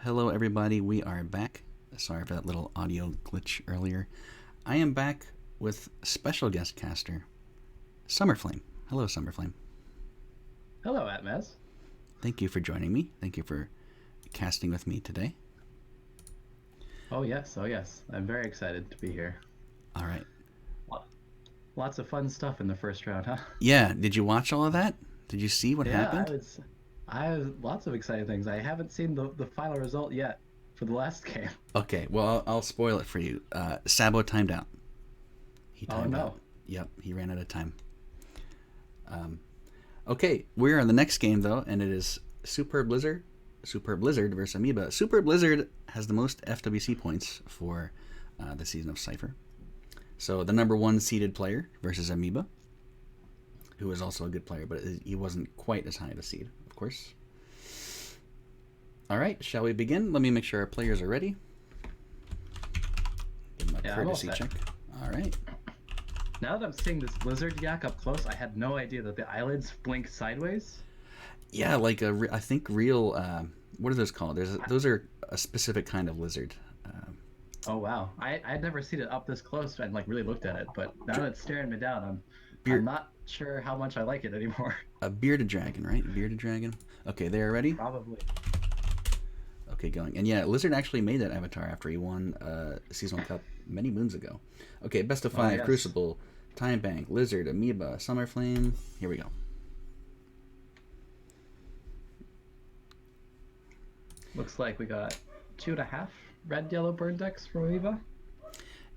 Hello, everybody. We are back. Sorry for that little audio glitch earlier. I am back with special guest caster, Summerflame. Hello, Summerflame. Hello, Atmaz. Thank you for joining me. Thank you for casting with me today. Oh yes. I'm very excited to be here. All right. Lots of fun stuff in the first round, huh? Yeah, did you watch all of that? Did you see what Yeah, happened? I have lots of exciting things. I haven't seen the final result yet for the last game. Okay, well, I'll spoil it for you. Sabo timed out. He Oh timed out. no. Yep, he ran out of time. Okay, we're on the next game, though, and it is Superblizard versus Amoeba. Superblizard has the most FWC points for the season of Seifer. So the number one seeded player versus Amoeba, who is also a good player, but he wasn't quite as high of a seed, of course. All right, shall we begin? Let me make sure our players are ready. Give them a courtesy check. All right. Now that I'm seeing this lizard yak up close, I had no idea that the eyelids blink sideways. Yeah, like I think real. What are those called? Those are a specific kind of lizard. Oh wow. I'd never seen it up this close and like really looked at it, but now that it's staring me down, I'm Beard, I'm not sure how much I like it anymore. a bearded dragon, right? Bearded dragon. Okay, they are ready. Probably. Okay, going. And yeah, Lizard actually made that avatar after he won Seasonal Cup many moons ago. Okay, best of five, Yes. Crucible, Time Bank, Lizard, Amoeba, Summerflame. Here we go. Looks like we got 2.5 red yellow burn decks from Amoeba.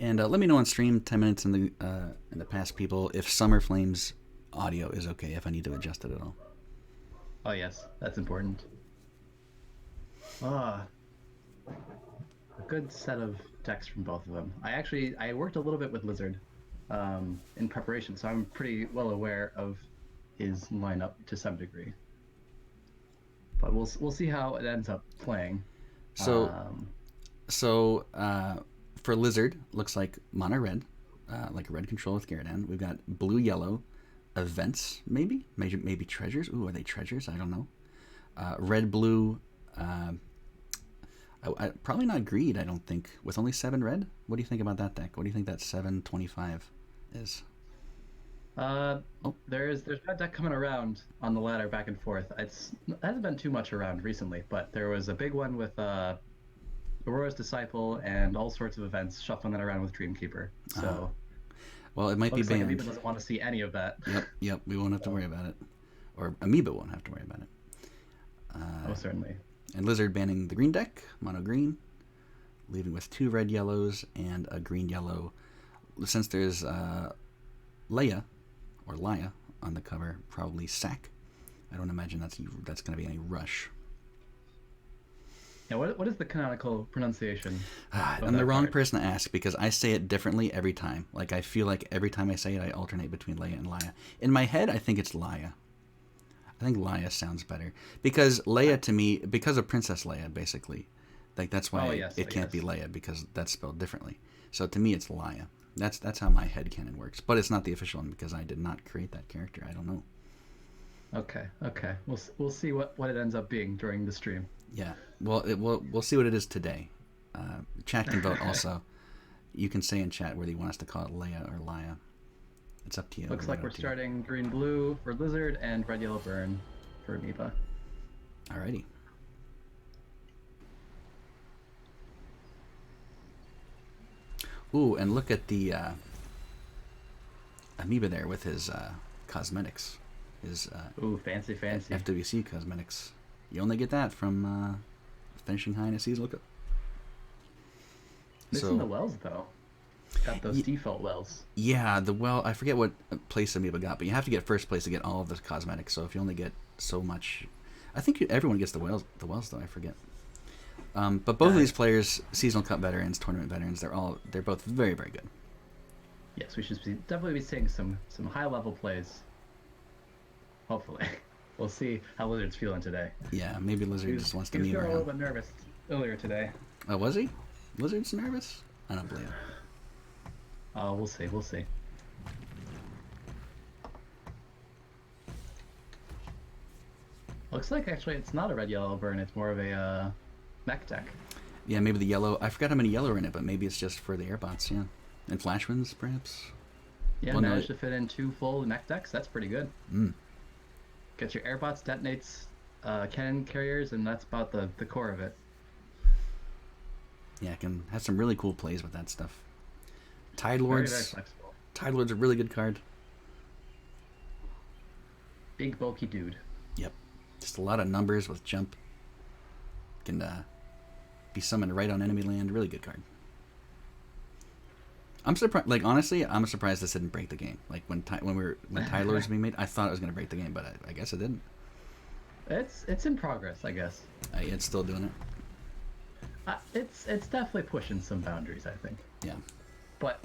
And let me know on stream 10 minutes in the past, people, if Summerflame's audio is okay, if I need to adjust it at all. Oh yes, that's important. Ah, a good set of decks from both of them. I worked a little bit with Lizard in preparation, so I'm pretty well aware of his lineup to some degree. But we'll see how it ends up playing. So for Lizard, looks like mono red, like a red control with Gyarados. We've got blue yellow, events maybe treasures. Ooh, are they treasures? I don't know. Red blue. Probably not greed. I don't think with only 7 red. What do you think about that deck? What do you think that 725 is? There's been a deck coming around on the ladder back and forth. It hasn't been too much around recently, but there was a big one with Aurora's Disciple and all sorts of events shuffling that around with Dreamkeeper. So, well, it might be banned. Like Amoeba doesn't want to see any of that. Yep. We won't have to worry about it, or Amoeba won't have to worry about it. Oh, certainly. And Lizard banning the green deck, mono green, leaving with 2 red yellows and a green yellow. Since there's Leia or Laya on the cover, probably Sack. I don't imagine that's going to be any rush. Yeah, what is the canonical pronunciation? I'm the wrong person to ask because I say it differently every time. Like, I feel like every time I say it, I alternate between Leia and Laya. In my head, I think it's Laya. I think Laya sounds better. Because Leia, to me, because of Princess Leia, basically. Like, that's why it can't be Leia, because that's spelled differently. So, to me, it's Laya. That's how my headcanon works. But it's not the official one because I did not create that character. I don't know. Okay. We'll see what it ends up being during the stream. Yeah. Well, we'll see what it is today. Chat can vote also. You can say in chat whether you want us to call it Leia or Laya. It's up to you. Looks like we're starting green-blue for Lizard and red-yellow burn for Amoeba. Alrighty. Ooh, and look at the Amoeba there with his cosmetics. His ooh, fancy. FWC cosmetics. You only get that from finishing high in a seasonal cup. Missing the wells, though. Got those default wells. Yeah, the well, I forget what place Amoeba got, but you have to get first place to get all of the cosmetics. So if you only get so much, I think everyone gets the wells though. I forget. But both of these players, seasonal cup veterans, tournament veterans, they're both very, very good. Yes, we should definitely be seeing some high level plays. Hopefully, we'll see how Lizard's feeling today. Yeah, maybe Lizard just wants to meme around. He was a little bit nervous earlier today. Oh, was he? Lizard's nervous? I don't believe it. Oh, we'll see. Looks like actually it's not a red-yellow burn. It's more of a mech deck. Yeah, maybe the yellow. I forgot how many yellow are in it, but maybe it's just for the airbots. Yeah, and flash winds perhaps. Yeah, Well, no. managed to fit in 2 full mech decks. That's pretty good. Mm. Get your airbots, detonates, cannon carriers, and that's about the core of it. Yeah, can have some really cool plays with that stuff. Tide Very, Lords. very flexible. Tide Lord's a really good card. Big, bulky dude. Yep. Just a lot of numbers with jump. Can be summoned right on enemy land. Really good card. I'm surprised. Like honestly, I'm surprised this didn't break the game. Like when Tide Lords was being made, I thought it was going to break the game, but I guess it didn't. It's in progress, I guess. It's still doing it. It's definitely pushing some boundaries, I think. Yeah. But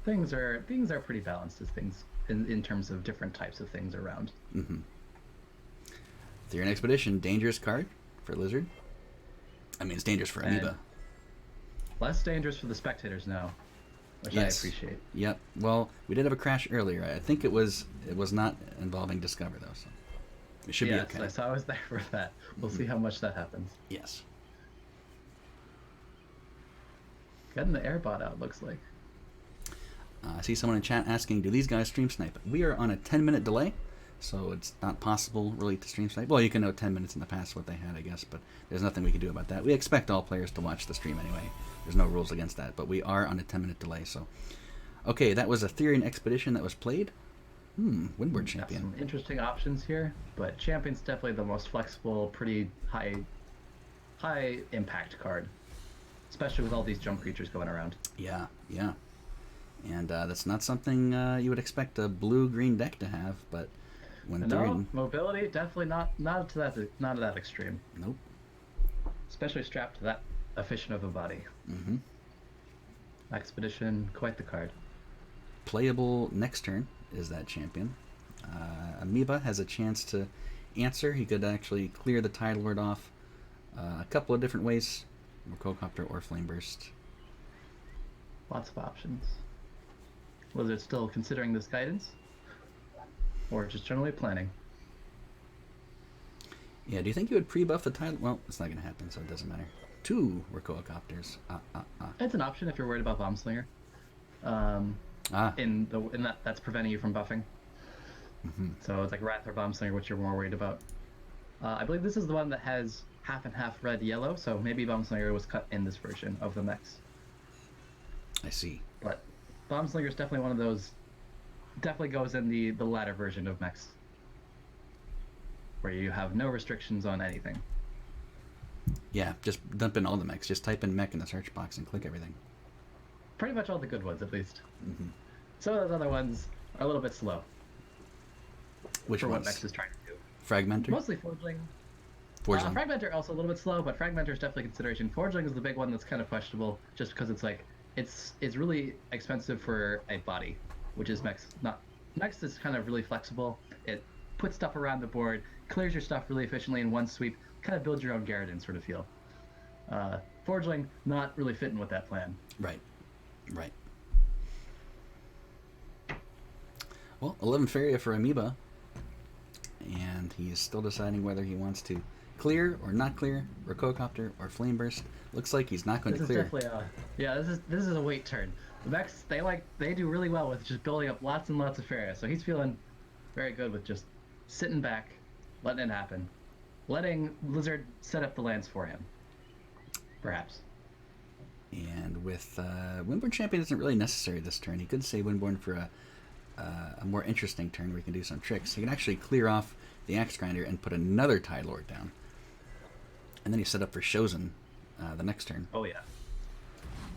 things are pretty balanced as things in terms of different types of things around. Mm-hmm. Therian Expedition, dangerous card for Lizard. I mean, it's dangerous for Amoeba. And less dangerous for the spectators now, which I appreciate. Yep. Well, we did have a crash earlier. I think it was not involving Discover though, so it should be okay. Yes, I was there for that. We'll see how much that happens. Yes. Getting the airbot out looks like. I see someone in chat asking, do these guys stream snipe? We are on a 10-minute delay, so it's not possible really to stream snipe. Well, you can know 10 minutes in the past what they had, I guess, but there's nothing we can do about that. We expect all players to watch the stream anyway. There's no rules against that, but we are on a 10-minute delay, so. Okay, that was a Therian Expedition that was played. Windward Champion. Some interesting options here, but Champion's definitely the most flexible, pretty high impact card, especially with all these jump creatures going around. Yeah. And that's not something you would expect a blue-green deck to have, but when Therian... mobility definitely not to that extreme. Nope. Especially strapped to that efficient of a body. Mm-hmm. Expedition, quite the card. Playable next turn is that champion. Amoeba has a chance to answer. He could actually clear the Tide Lord off a couple of different ways. Rokocopter or Flame Burst. Lots of options. Was it still considering this guidance? Or just generally planning? Yeah, do you think you would pre-buff the Tide? Well, it's not going to happen, so it doesn't matter. 2 Rokocopters. It's an option if you're worried about Bomb Slinger. That's preventing you from buffing. Mm-hmm. So it's like Wrath or Bomb Slinger, which you're more worried about. I believe this is the one that has half and half red yellow, so maybe Bomb Slinger was cut in this version of the mechs. I see. But Bomb Slinger is definitely one of those. Definitely goes in the latter version of mechs, where you have no restrictions on anything. Yeah, just dump in all the mechs. Just type in mech in the search box and click everything. Pretty much all the good ones, at least. Mm-hmm. Some of those other ones are a little bit slow. Which for ones? what mechs is trying to do. Fragmentor? Mostly Forgeling. Fragmentor also a little bit slow, but Fragmentor is definitely a consideration. Forgeling is the big one that's kind of questionable, just because it's like it's really expensive for a body, which is mechs. Mechs is kind of really flexible. It puts stuff around the board, clears your stuff really efficiently in one sweep, kind of builds your own Garrison sort of feel. Forgeling not really fitting with that plan. Right. Well, 11 Faria for Amoeba, and he's still deciding whether he wants to clear or not clear, Rokocopter or Flame Burst. Looks like he's not going to clear. This is a wait turn. The mechs they do really well with just building up lots and lots of Faria, so he's feeling very good with just sitting back, letting it happen, letting Blizzard set up the lands for him, perhaps. And with Windborn Champion isn't really necessary this turn. He could say Windborn for a more interesting turn where he can do some tricks. He can actually clear off the Axe Grinder and put another Tide Lord down. And then he's set up for Shozen the next turn. Oh yeah.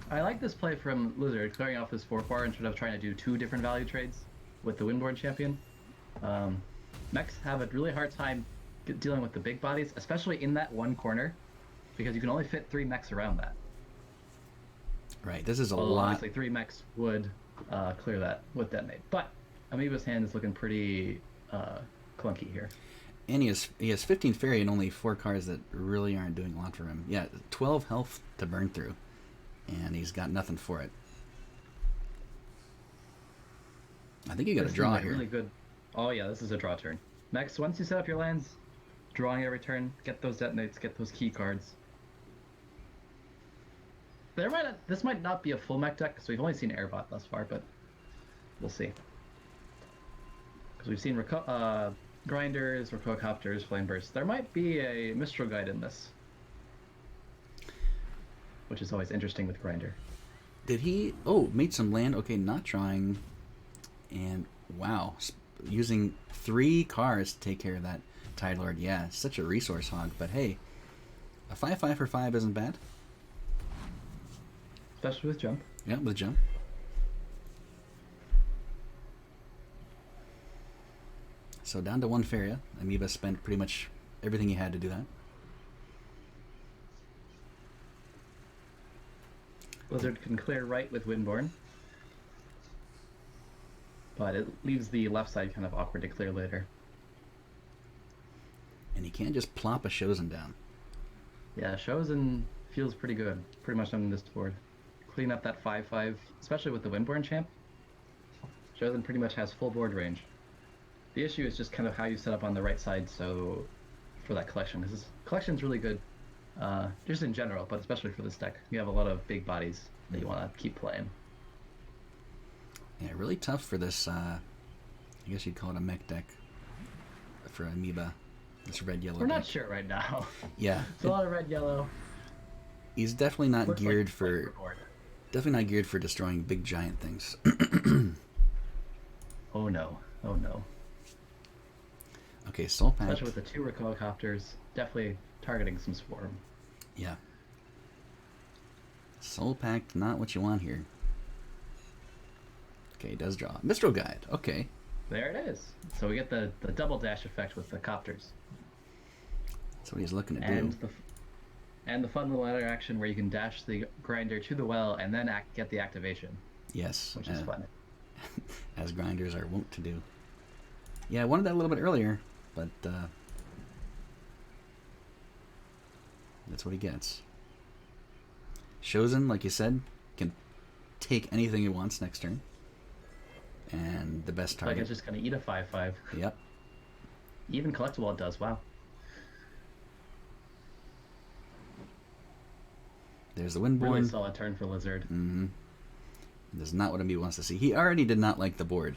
I like this play from Blizzard, clearing off this 4/4 instead of trying to do 2 different value trades with the Windborn Champion. Mechs have a really hard time dealing with the big bodies, especially in that one corner, because you can only fit 3 mechs around that. Right, this is a lot. Honestly, 3 mechs would clear that with Detonate. But Amoeba's hand is looking pretty clunky here. And he has 15 Fairy and only 4 cards that really aren't doing a lot for him. Yeah, 12 health to burn through, and he's got nothing for it. I think you got a draw here. Really good. Oh yeah, this is a draw turn. Next, once you set up your lands, drawing every turn, get those detonates, get those key cards. This might not be a full mech deck because we've only seen Airbot thus far, but we'll see. Because we've seen grinders, Rokocopters, Flame Bursts. There might be a Mistral Guide in this, which is always interesting with Grinder. Did he? Oh, made some land. Okay, not trying. And wow, using 3 cards to take care of that Tide Lord. Yeah, such a resource hog. But hey, a 5/5 for 5 isn't bad. Especially with jump. Yeah, with jump. So down to 1 Feria. Amoeba spent pretty much everything he had to do that. Blizzard can clear right with Windborn, but it leaves the left side kind of awkward to clear later. And he can't just plop a Chosen down. Yeah, Chosen feels pretty good, pretty much on this board. Clean up that 5/5, especially with the Windborn champ. Chosen pretty much has full board range. The issue is just kind of how you set up on the right side so for that collection. This collection's really good, just in general, but especially for this deck. You have a lot of big bodies that you want to keep playing. Yeah, really tough for this, I guess you'd call it a mech deck for Amoeba. This red-yellow We're deck. not sure right now. Yeah. It's a lot of red-yellow. He's definitely not Looks geared like for... Definitely not geared for destroying big giant things. Oh no. Oh no. Okay, Soul Pact. Especially with the 2 Rokocopters, definitely targeting some Swarm. Yeah. Soul Pact, not what you want here. Okay, he does draw. Mistral Guide, okay. There it is. So we get the double dash effect with the Copters. That's what he's looking to And do. And the fun little interaction where you can dash the grinder to the well and then get the activation. Yes. Which is fun. As grinders are wont to do. Yeah, I wanted that a little bit earlier, but that's what he gets. Chosen, like you said, can take anything he wants next turn. And the best target. Like it's just going to eat a 5/5. Yep. Even collectible it does, wow. There's the Windborn. Really solid turn for Lizard. Mm-hmm. This is not what Amoeba wants to see. He already did not like the board.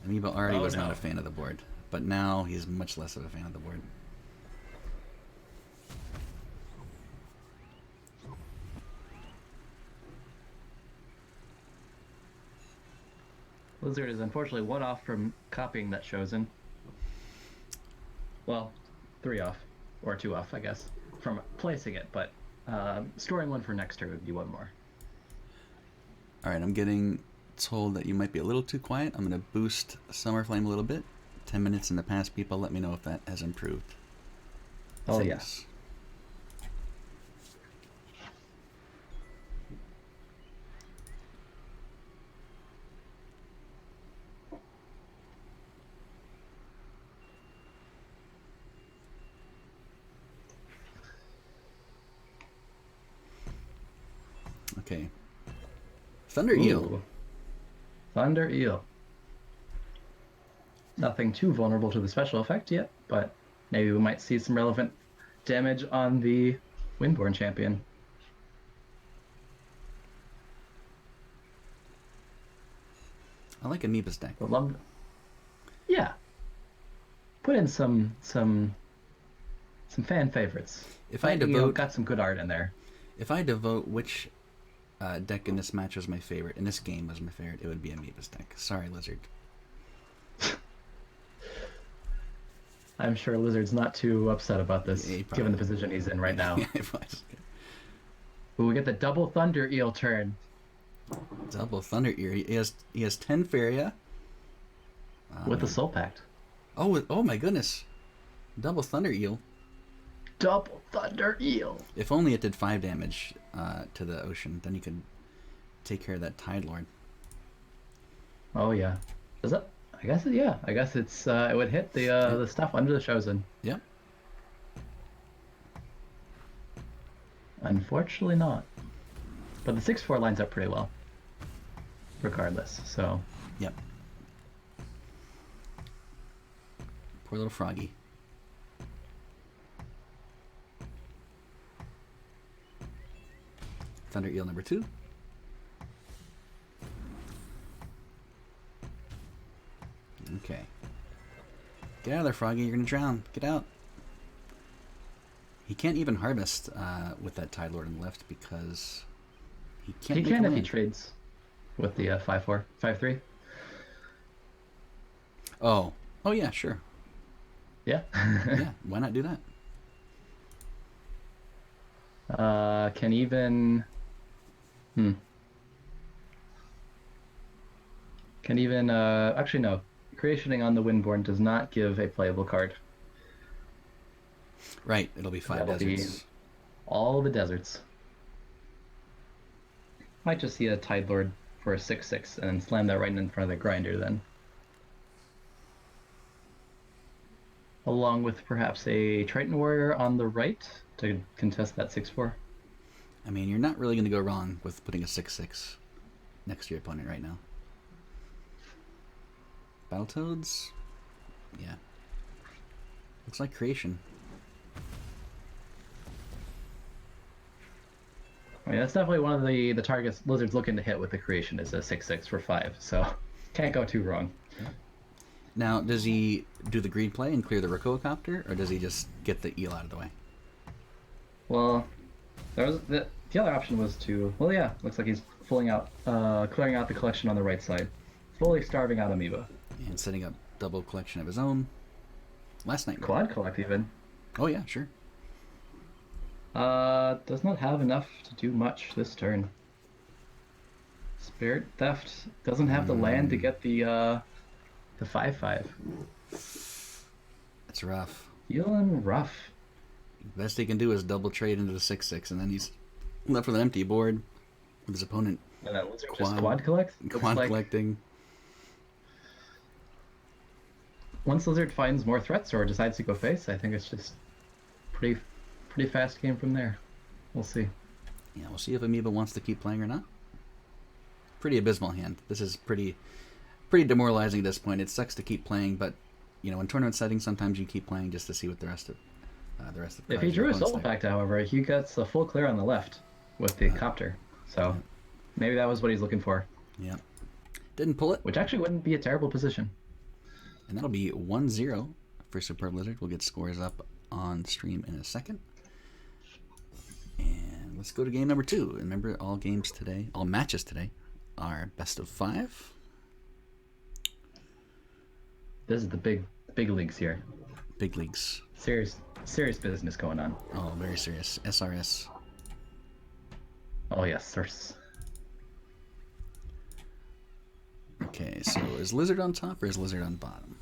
Amoeba already was not a fan of the board. But now he's much less of a fan of the board. Lizard is unfortunately 1 off from copying that Chosen. Well, 3 off. Or 2 off, I guess. From placing it, but storing 1 for next turn would be 1 more. Alright, I'm getting told that you might be a little too quiet. I'm going to boost Summer Flame a little bit. 10 minutes in the past, people, let me know if that has improved. Oh, yes. Okay. Thunder Eel. Ooh. Thunder Eel. Nothing too vulnerable to the special effect yet, but maybe we might see some relevant damage on the Windborn champion. I like Amoeba's deck. Yeah. Put in some fan favorites. If I had to vote, got some good art in there. If I had to vote which deck in this match was my favorite, in this game was my favorite, it would be Amoeba's deck. Sorry, Lizard. I'm sure Lizard's not too upset about this, Yeah, given the position he's in right now. But we get the double Thunder Eel turn. Double Thunder Eel. He has 10 Feria. With the Soul Pact. Oh my goodness. Double Thunder Eel. Double Thunder Eel. If only it did 5 damage to the ocean, then you could take care of that Tide Lord. Oh yeah. Does it? I guess it. Yeah. I guess it's. It would hit the stuff under the Chosen. Yep. Unfortunately not. But the 6/4 lines up pretty well. Regardless. So. Yep. Poor little froggy. Thunder Eel number 2. Okay. Get out of there, Froggy. You're going to drown. Get out. He can't even harvest with that Tide Lord on the left because he can't He make can a if he land. trades with the 5-4, 5-3. Oh. Oh, yeah, sure. Yeah. Yeah, why not do that? Can even... Can even... Actually, no. Creationing on the Windborn does not give a playable card. Right, it'll be 5 That'll be deserts. all the deserts. Might just see a Tide Lord for a 6-6 and then slam that right in front of the grinder then. Along with perhaps a Triton Warrior on the right to contest that 6-4. I mean, you're not really going to go wrong with putting a 6-6 next to your opponent right now. Battletoads? Yeah. Looks like creation. I mean, that's definitely one of the targets Lizard's looking to hit with the creation is a 6-6 for 5, so can't go too wrong. Now, does he do the green play and clear the Rokocopter, or does he just get the eel out of the way? Well, there was the other option was to... Well, yeah, looks like he's clearing out the collection on the right side. Fully starving out Amoeba. And setting up double collection of his own. Last night. Quad collect even. Oh yeah, sure. Does not have enough to do much this turn. Spirit Theft doesn't have the land to get the 5-5. It's rough. Feeling rough. Best he can do is double trade into the 6-6, and then he's left with an empty board with his opponent And that Lizard just quad collect? quad collecting. Once Lizard finds more threats or decides to go face, I think it's just pretty fast game from there. We'll see. Yeah, we'll see if Amoeba wants to keep playing or not. Pretty abysmal hand. This is pretty demoralizing at this point. It sucks to keep playing, but you know, in tournament settings, sometimes you keep playing just to see what the rest of the If he drew a Soul Pact, however, he gets a full clear on the left with the copter. So maybe that was what he's looking for. Yeah. Didn't pull it. Which actually wouldn't be a terrible position. And that'll be 1-0 for Superblizard. We'll get scores up on stream in a second. And let's go to game number 2. Remember, all matches today are best of 5. This is the big leagues here. Big leagues. Serious business going on. Oh, very serious. SRS. Oh yes, sirs. Okay, so is Lizard on top or is Lizard on bottom?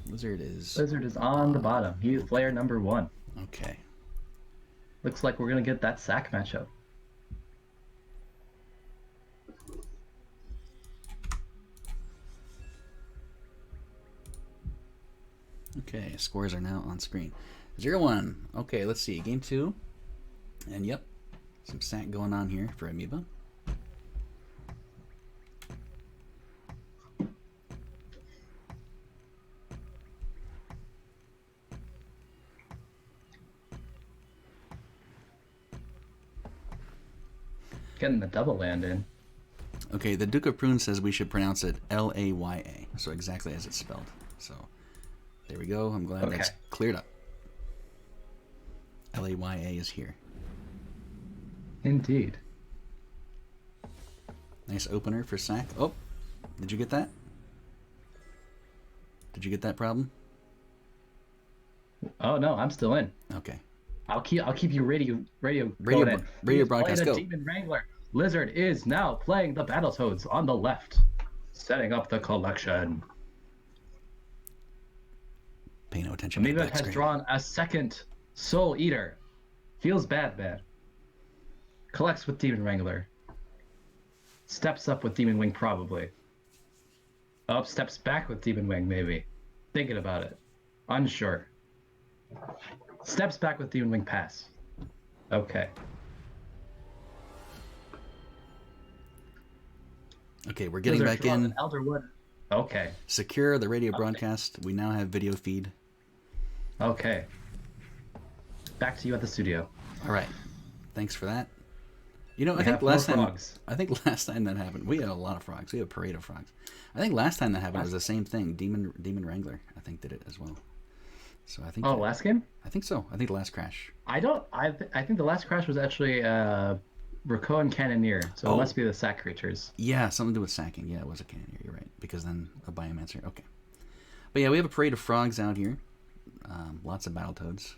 Lizard is on the bottom. He's player number 1. Okay. Looks like we're gonna get that sack matchup. Okay, scores are now on screen. 0-1. Okay, let's see. Game 2. And yep, some sack going on here for Amoeba. Getting the double land in. Okay, the Duke of Prune says we should pronounce it Laya, so exactly as it's spelled. So there we go. I'm glad that's cleared up. Laya is here. Indeed. Nice opener for sack. Oh, did you get that? Did you get that problem? Oh no, I'm still in. Okay. I'll keep you radio broadcast. Go. Demon Wrangler. Lizard is now playing the Battletoads on the left, setting up the collection. Pay no attention. Amoeba has drawn a second Soul Eater. Feels bad. Collects with Demon Wrangler. Steps up with Demon Wing probably. Up, steps back with Demon Wing maybe. Thinking about it. Unsure. Steps back with Demon Wing pass. Okay. Okay, we're getting back in. Elderwood. Okay. Secure the radio broadcast. We now have video feed. Okay. Back to you at the studio. All right. Thanks for that. You know, We have four frogs. I think last time that happened, we had a lot of frogs. We had a parade of frogs. I think last time that happened was the same thing. Demon Wrangler, I think, did it as well. So I think. Oh, last game? I think so. I think the last crash. I don't. I think the last crash was actually Rakoa and Cannoneer, so it must be the sack creatures. Yeah, something to do with sacking. Yeah, it was a Cannoneer. You're right. Because then a Biomancer. Okay. But yeah, we have a parade of frogs out here. Lots of Battletoads.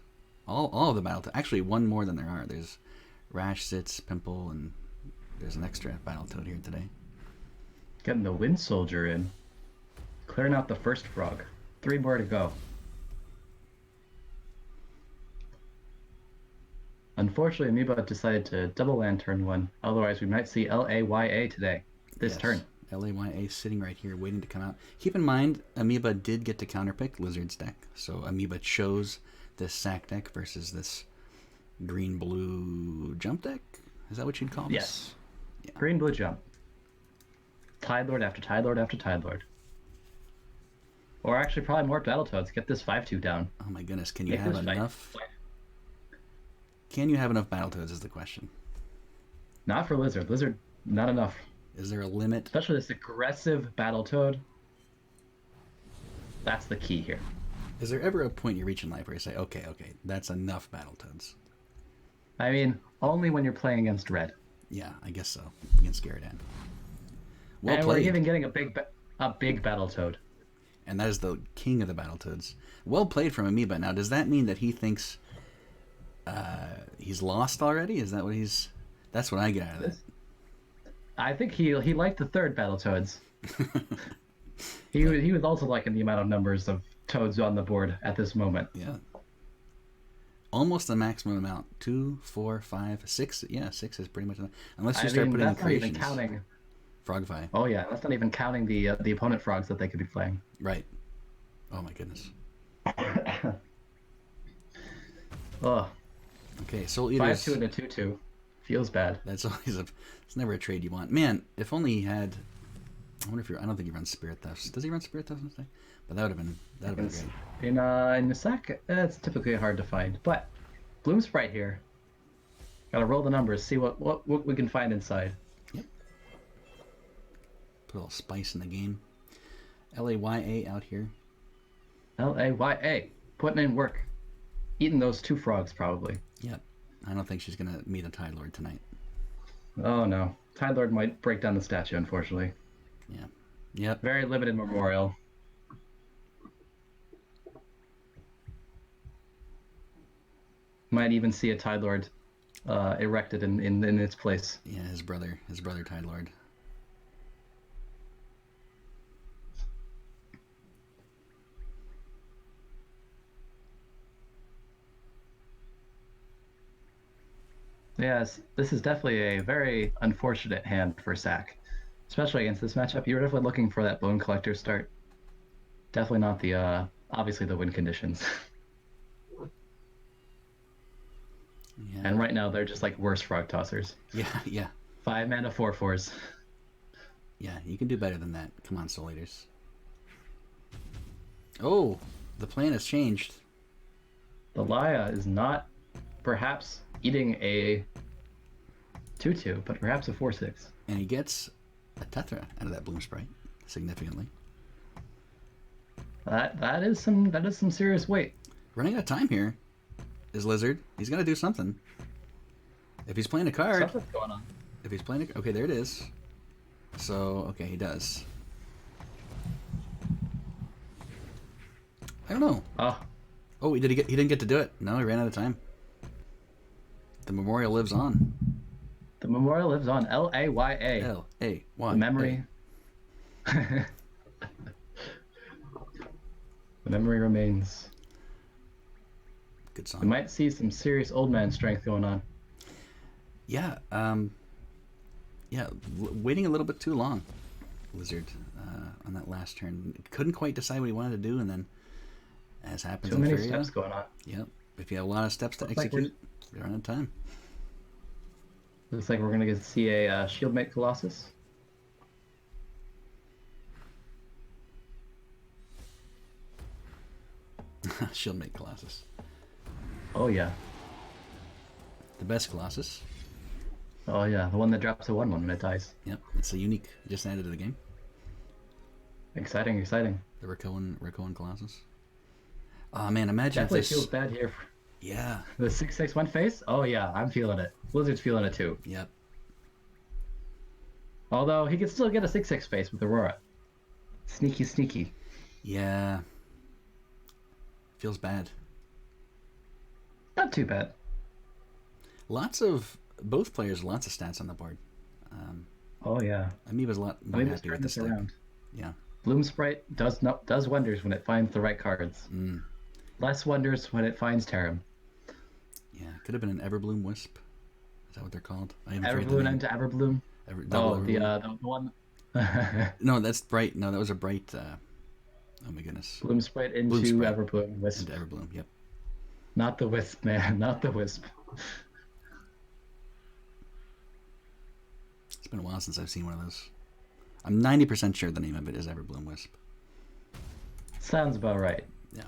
All of the Battletoads. Actually, one more than there are. There's Rash, Sitz, Pimple, and there's an extra Battletoad here today. Getting the Wind Soldier in. Clearing out the first frog. 3 more to go. Unfortunately, Amoeba decided to double land turn 1. Otherwise, we might see Laya today. This turn. Laya sitting right here waiting to come out. Keep in mind, Amoeba did get to counterpick Lizard's deck. So Amoeba chose this sack deck versus this green-blue jump deck? Is that what you'd call this? Yes. Yeah. Green-blue jump. Tide Lord after Tide Lord after Tide Lord. Or actually probably more Battletoads. Get this 5-2 down. Oh my goodness, can you have enough? Can you have enough Battletoads is the question. Not for Lizard. Lizard, not enough. Is there a limit? Especially this aggressive Battletoad. That's the key here. Is there ever a point you reach in life where you say, okay, that's enough Battletoads? I mean, only when you're playing against Red. Yeah, I guess so. Against Gyarados. Well played. We're even getting a big Battletoad. And that is the king of the Battletoads. Well played from Amoeba. Now, does that mean that he thinks he's lost already? Is that what he's... That's what I get out of that. I think he liked the third Battletoads. he was also liking the amount of numbers of toads on the board at this moment. Yeah. Almost the maximum amount. 2, 4, 5, 6. Yeah, 6 is pretty much enough. Unless you start putting in creations. Not even counting Frogify. Oh yeah, that's not even counting the opponent frogs that they could be playing. Right. Oh my goodness. Ugh. Okay, Soul Eaters. 5-2 and a 2-2. Feels bad. That's always it's never a trade you want. Man, if only he had... I wonder if I don't think he runs Spirit Thefts. Does he run Spirit Thefts? But that would have been great. In the sack, it's typically hard to find. But Bloom Sprite here. Gotta roll the numbers, see what we can find inside. Yep. Put a little spice in the game. Laya out here. Laya. Putting in work. Eating those 2 frogs, probably. Yep. I don't think she's going to meet a Tide Lord tonight. Oh, no. Tide Lord might break down the statue, unfortunately. Yeah. Yep. Very limited memorial. Might even see a Tide Lord erected in its place. Yeah, his brother Tide Lord. Yes, this is definitely a very unfortunate hand for Sack. Especially against this matchup. You're definitely looking for that Bone Collector start. Definitely not the, obviously the win conditions. Yeah. And right now, they're just like worse Frog Tossers. Yeah. 5 mana 4/4s. Yeah, you can do better than that. Come on, Soul Eaters. Oh, the plan has changed. The Laya is not perhaps eating a 2/2, but perhaps a 4/6. And he gets a Tetra out of that Bloom Sprite, significantly. That is some serious weight. Running out of time here is Lizard. He's got to do something. If he's playing a card... Something's going on. If he's playing a... Okay, there it is. So, okay, he does. I don't know. Oh, he didn't get to do it. No, he ran out of time. The memorial lives on. The memorial lives on. Laya. Laya. The memory. The memory remains. Good song. We might see some serious old man strength going on. Yeah. Waiting a little bit too long, Lizard, on that last turn. Couldn't quite decide what he wanted to do, and then, as happens too in many Feria, steps going on. Yep. If you have a lot of steps to execute, you're on time. Looks like we're going to see a Shieldmate Colossus. Shieldmate Colossus. Oh, yeah. The best Colossus. Oh yeah, the one that drops a 1/1 when it dies. Yep, it's a unique. Just added to the game. Exciting, exciting. The Rakoan Colossus. Oh man, imagine if Definitely this. feels bad here. Yeah. The 6/6 face? Oh yeah, I'm feeling it. Blizzard's feeling it too. Yep. Although he could still get a 6/6 face with Aurora. Sneaky, sneaky. Yeah. Feels bad. Not too bad. Lots of both players, lots of stats on the board. Oh yeah. Amoeba's a lot more Amoeba's happy with turning this this deck. around. Yeah. Bloom Sprite does wonders when it finds the right cards. Less wonders when it finds Tarim. Yeah. Could have been an Everbloom Wisp. Is that what they're called? I even forget the Everbloom name. into Everbloom. Double Oh, Everbloom. the one. No, that's Bright. No, that was a Bright. Oh my goodness. Bloom Sprite into Bloom Sprite. Everbloom Wisp. Into Everbloom. Yep. Not the Wisp, man. Not the Wisp. It's been a while since I've seen one of those. I'm 90% sure the name of it is Everbloom Wisp. Sounds about right. Yeah.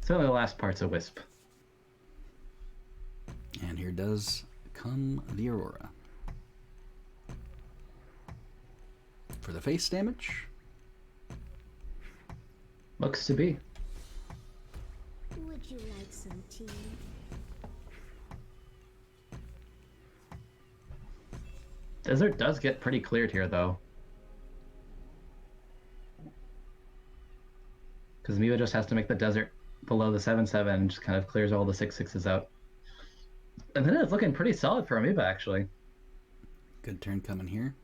Certainly the last part's a Wisp. And here does come the Aurora. For the face damage. Looks to be. Would you like some tea? Desert does get pretty cleared here, though. Because Miwa just has to make the desert below the 7/7 and just kind of clears all the 6/6s out. And then it's looking pretty solid for Amoeba, actually. Good turn coming here.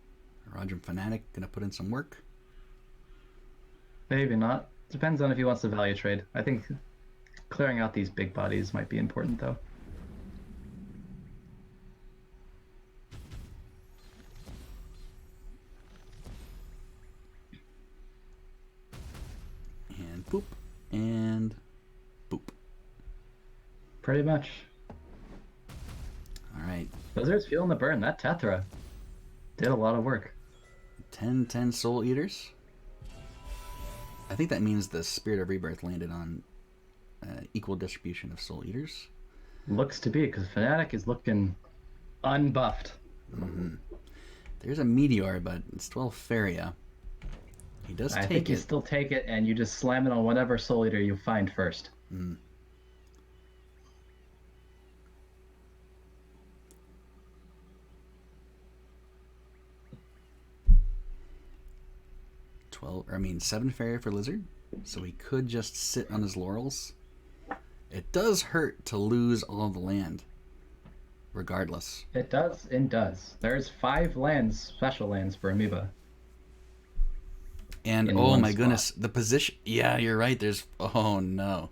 Roger Fanatic gonna put in some work. Maybe not. Depends on if he wants to value trade. I think clearing out these big bodies might be important, though. And boop. And boop. Pretty much. Alright. Blizzard's feeling the burn. That Tetra did a lot of work. 10 Soul Eaters. I think that means the Spirit of Rebirth landed on equal distribution of Soul Eaters. Looks to be, because Fnatic is looking unbuffed. There's a Meteor, but it's 12 Feria. He does I take think you it. still take it, and you just slam it on whatever Soul Eater you find first. 7 Fairy for Lizard, so he could just sit on his laurels. It does hurt to lose all the land, regardless. It does and does. There's 5 lands, special lands for Amoeba. And In oh one my spot. goodness, the position. Yeah, you're right. There's. Oh no.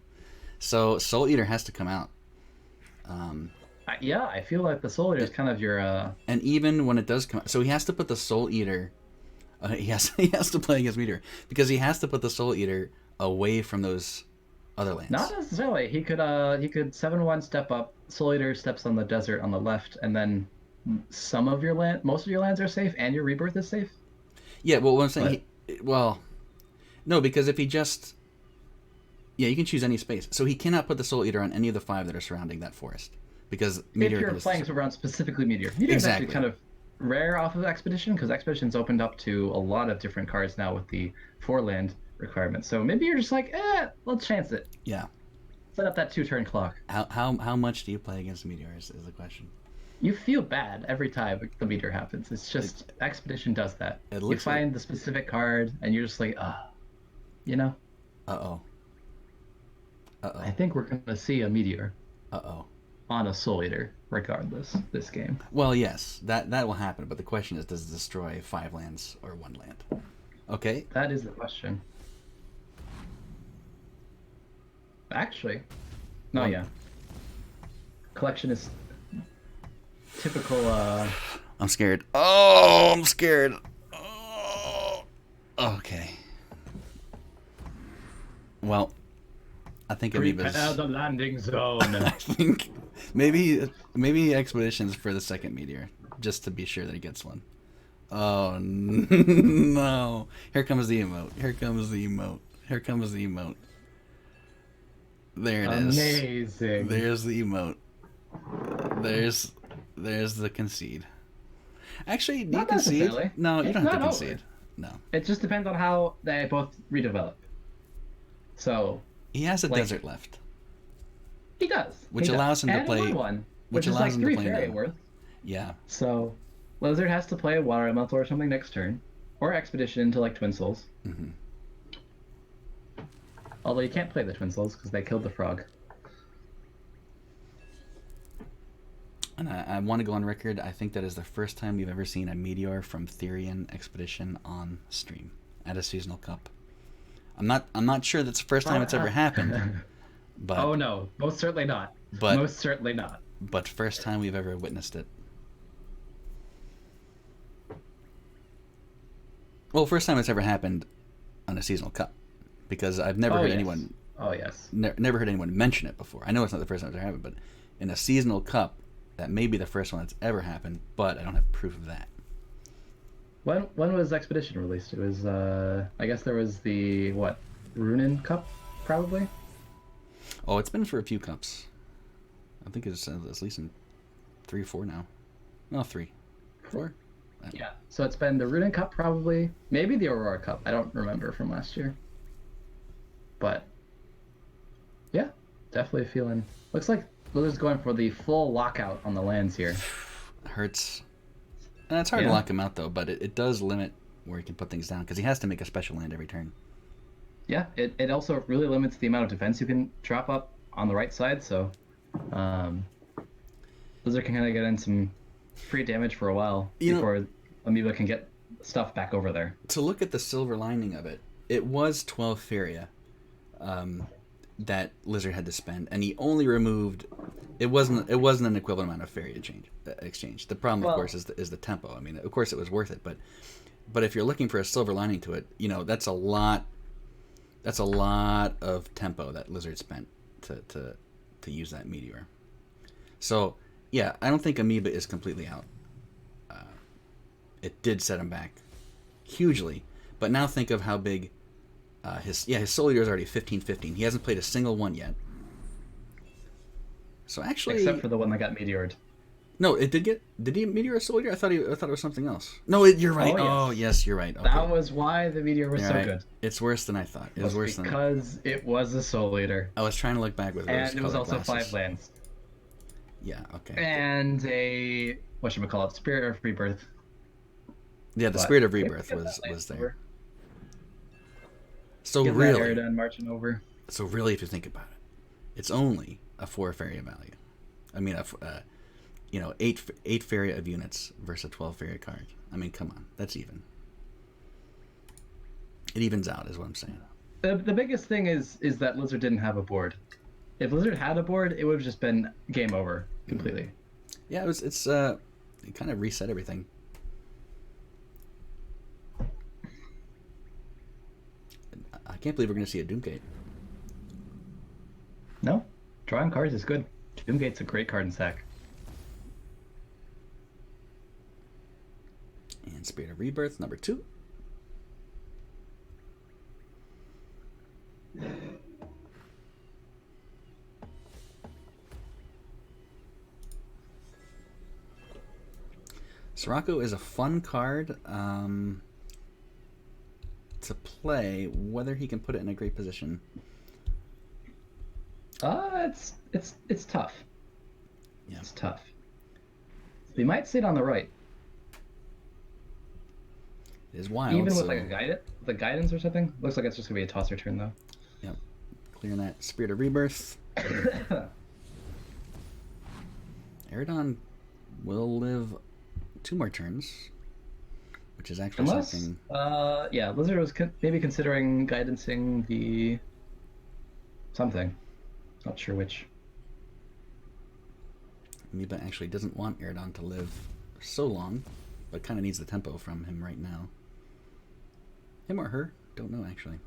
So Soul Eater has to come out. Yeah, I feel like the Soul Eater is kind of your... And even when it does come out, so he has to put the Soul Eater. He has to play against Meteor because he has to put the Soul Eater away from those other lands. Not necessarily. He could 7/1 step up. Soul Eater steps on the desert on the left, and then most of your lands are safe, and your rebirth is safe. Yeah, well, what I'm saying, no, because if he just, you can choose any space. So he cannot put the Soul Eater on any of the 5 that are surrounding that forest because Meteor. If you're playing around specifically Meteor, Meteor is Exactly. actually kind of rare off of Expedition because Expedition's opened up to a lot of different cards now with the 4-land requirement. So maybe you're just like, let's chance it. Yeah. Set up that 2-turn clock. How much do you play against Meteor is the question. You feel bad every time the Meteor happens. It's just Expedition does that. It You looks find the specific card and you're just like, you know. Uh-oh. I think we're gonna see a Meteor Uh-oh. on a Soul Eater regardless this game. Well, yes, that will happen, but the question is, does it destroy 5 lands or 1 land? Okay. That is the question. Actually, no, yeah. Collection is typical. I'm scared. Oh, I'm scared. Oh. Okay. Well, I think Amoeba's... Prepare the landing zone. I think maybe Expeditions for the second Meteor, just to be sure that he gets one. Oh no! Here comes the emote. Here comes the emote. Here comes the emote. There it is. Amazing. There's the emote. There's the concede. Actually, you Not concede. necessarily. No, you It's don't have to not over. concede. No. It just depends on how they both redevelop. So, He has a like, desert left, he does. which He allows does. him to And play. he won one, Which which is allows like him to 3 play fairy now. worth. Yeah. So, Lizard has to play a water elemental or something next turn, or expedition into like Twin Souls. Hmm. Although you can't play the Twin Souls because they killed the frog. And I want to go on record. I think that is the first time we've ever seen a meteor from Therian Expedition on stream at a seasonal cup. I'm not sure that's the first time it's ever happened, but Oh no, most certainly not. Most certainly not. but first time we've ever witnessed it. Well, first time it's ever happened on a seasonal cup, because I've never heard anyone. Oh yes. Never heard anyone mention it before. I know it's not the first time it's ever happened, but in a seasonal cup, that may be the first one that's ever happened. But I don't have proof of that. When was Expedition released? It was I guess there was the Runin Cup probably. Oh, it's been for a few cups. I think it's at least in 3 or 4 now. No, 3, 4. Yeah. So it's been the Runin Cup probably, maybe the Aurora Cup. I don't remember from last year. But yeah, definitely feeling. Looks like Blizzard's going for the full lockout on the lands here. Hurts. And it's hard to lock him out though, but it does limit where he can put things down because he has to make a special land every turn. Yeah, it also really limits the amount of defense you can drop up on the right side, so Blizzard can kind of get in some free damage for a while before Amoeba can get stuff back over there. To look at the silver lining of it, it was 12 Feria that Lizard had to spend, and he only removed. It wasn't an equivalent amount of Feria exchange. The problem, of course, is the tempo. I mean, of course, it was worth it, but if you're looking for a silver lining to it, that's a lot. That's a lot of tempo that Lizard spent to use that meteor. So yeah, I don't think Amoeba is completely out. It did set him back hugely, but now think of how big his Soul Eater is already 15-15. He hasn't played a single one yet. So actually, except for the one that got meteored. No, it did he meteor a Soul Eater? I thought it was something else. No, you're right. Oh yes, you're right. Okay. That was why the meteor was so good. It's worse than I thought. It was worse because it was a Soul Eater. I was trying to look back with and it was also glasses. 5 lands. Yeah. Okay. And a Spirit of Rebirth. Yeah, the Spirit of Rebirth was there. So really, Aridon marching over. So really, if you think about it, it's only a 4 Feria value. I mean, 8 Feria of units versus a 12 Feria card. I mean, come on, that's even. It evens out, is what I'm saying. The biggest thing is that Blizzard didn't have a board. If Blizzard had a board, it would have just been game over completely. Yeah, it kind of reset everything. I can't believe we're going to see a Doomgate. No, drawing cards is good. Doomgate's a great card in Sack. And Spirit of Rebirth, number 2. Sirocco is a fun card to play, whether he can put it in a great position. It's tough. Yeah. It's tough. We might see it on the right. It is wild. Even with like a guidance or something. Looks like it's just gonna be a tosser turn though. Yep. Clearing that Spirit of Rebirth. Aridon will live 2 more turns, which is actually something. Yeah, Blizzard was maybe considering guidancing the something. Not sure which. Amoeba actually doesn't want Aridon to live so long, but kind of needs the tempo from him right now. Him or her? Don't know, actually.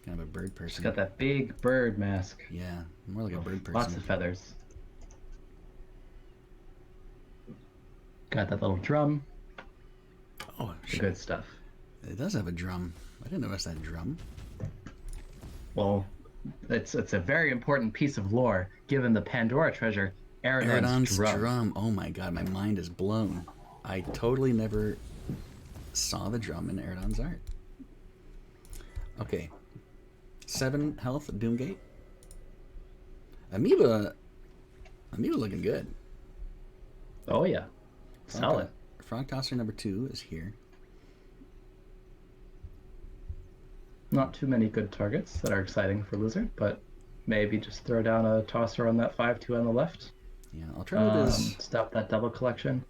Kind of a bird person. She's got that big bird mask. Yeah, more like a bird person. Lots of feathers. Got that little drum. Oh, shit. Good stuff. It does have a drum. I didn't notice that drum. Well, it's a very important piece of lore, given the Pandora treasure Aerodon's drum. drum. Oh my god, my mind is blown. I totally never saw the drum in Aerodon's art. Okay. 7 health, Doomgate. Amoeba looking good. Oh yeah, solid. Frog Tosser number 2 is here. Not too many good targets that are exciting for Lizard, but maybe just throw down a tosser on that 5-2 on the left. Yeah, alternative is stop that double collection.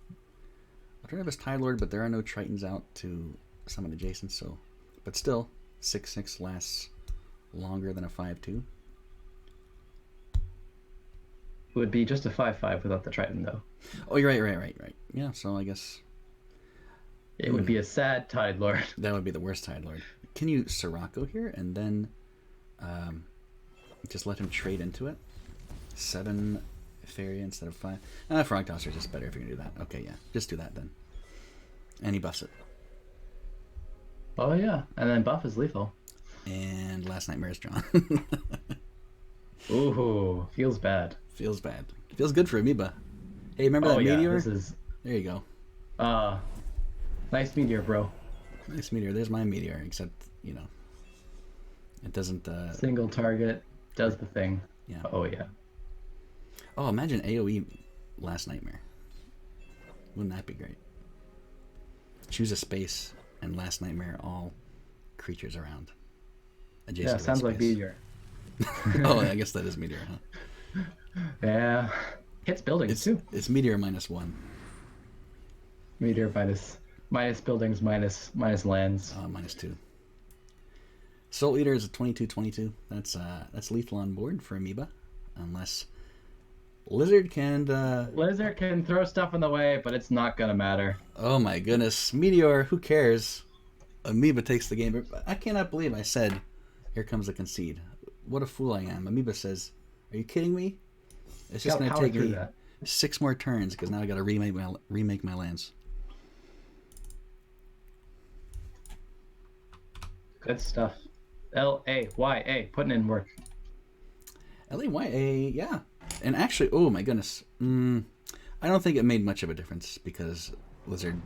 alternative is Tide Lord, but there are no Tritons out to summon adjacent, so but still 6/6 lasts longer than a 5/2. It would be just a 5/5 without the Triton though. Oh, you're right. Yeah, so I guess It would be a sad Tide Lord. that would be the worst Tide Lord. Can you Sirocco here and then just let him trade into it? 7 Fairy instead of 5. Frog Tosser is just better if you're going to do that. Okay, yeah. Just do that then. And he buffs it. Oh yeah, and then buff is lethal. And Last Nightmare is drawn. Ooh, feels bad. Feels bad. Feels good for Amoeba. Hey, remember that yeah, meteor? this is There you go. nice meteor, bro. Nice meteor. There's my meteor, except, it doesn't... Single target, does the thing. Yeah. Oh yeah. Oh, imagine AoE Last Nightmare. Wouldn't that be great? Choose a space and Last Nightmare all creatures around. Adjacent Yeah, to that sounds like space. meteor. Oh, I guess that is meteor, huh? Yeah. Hits buildings too. It's meteor -1. Meteor minus buildings minus lands. -2. Soul Eater is a 22/22. That's lethal on board for Amoeba, unless Lizard can. Lizard can throw stuff in the way, but it's not gonna matter. Oh my goodness, Meteor! Who cares? Amoeba takes the game. I cannot believe I said, "Here comes the concede." What a fool I am. Amoeba says, "Are you kidding me? It's just Got gonna power take through me that. 6 more turns because now I got to remake my lands." Good stuff. LAYA, putting in work. LAYA, yeah. And actually, oh my goodness. I don't think it made much of a difference because Lizard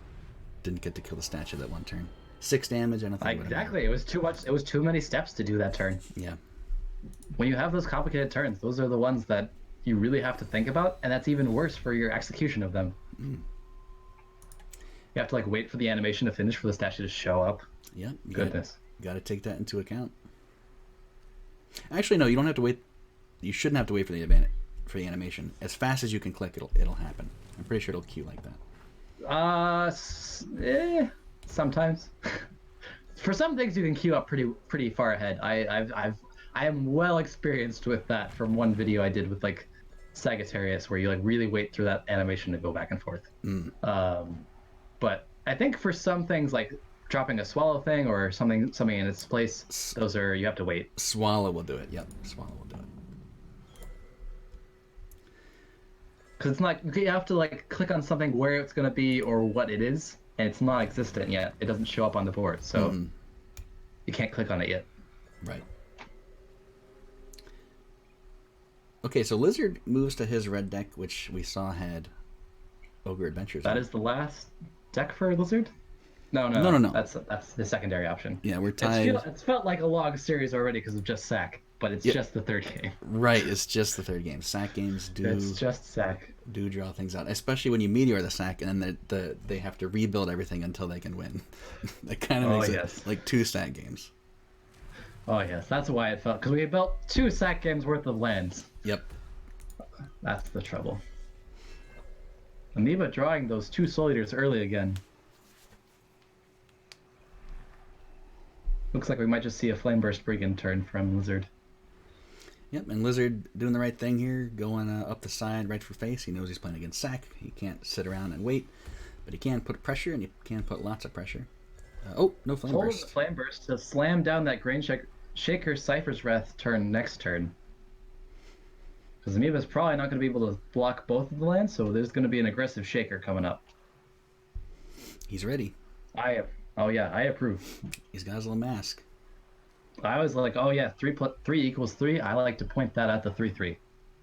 didn't get to kill the statue that one turn. 6 damage, I don't think it would have Exactly. It was too much. It was too many steps to do that turn. mattered. Yeah. When you have those complicated turns, those are the ones that you really have to think about, and that's even worse for your execution of them. You have to wait for the animation to finish for the statue to show up. Yeah. Goodness. Got to take that into account. Actually, no, you don't have to wait. You shouldn't have to wait for the animation. As fast as you can click, it'll happen. I'm pretty sure it'll queue like that. Sometimes. For some things, you can queue up pretty far ahead. I am well experienced with that from one video I did with Sagittarius, where you really wait through that animation to go back and forth. But I think for some things like dropping a swallow thing or something in its place, those are you have to wait. Swallow will do it. Yep, Swallow will do it. Because it's not, you have to click on something where it's going to be or what it is, and it's not existent yet. It doesn't show up on the board, so you can't click on it yet. Right. Okay, so Lizard moves to his red deck, which we saw had Ogre Adventures. That is the last deck for Lizard? No. That's the secondary option. Yeah, we're tied. It's felt like a long series already because of just Sack, but it's just the third game. Right, it's just the third game. Sack games It's just Sack. do draw things out, especially when you meteor the Sack and then they have to rebuild everything until they can win. That kind of makes it like 2 Sack games. Oh yes, that's why it felt, because we built 2 Sack games worth of lands. Yep. That's the trouble. Amoeba drawing those 2 Soul Eaters early again. Looks like we might just see a Flame Burst Brigand turn from Lizard. Yep, and Lizard doing the right thing here, going up the side right for face. He knows he's playing against Sack. He can't sit around and wait, but he can put pressure, and he can put lots of pressure. No Flame Burst. The Flame Burst to slam down that Grain Shaker Seifer's Wrath turn next turn. Because Amoeba's probably not going to be able to block both of the lands, so there's going to be an aggressive Shaker coming up. He's ready. I approve. He's got his little mask. I was like, 3 equals 3. I like to point that at the 3/3.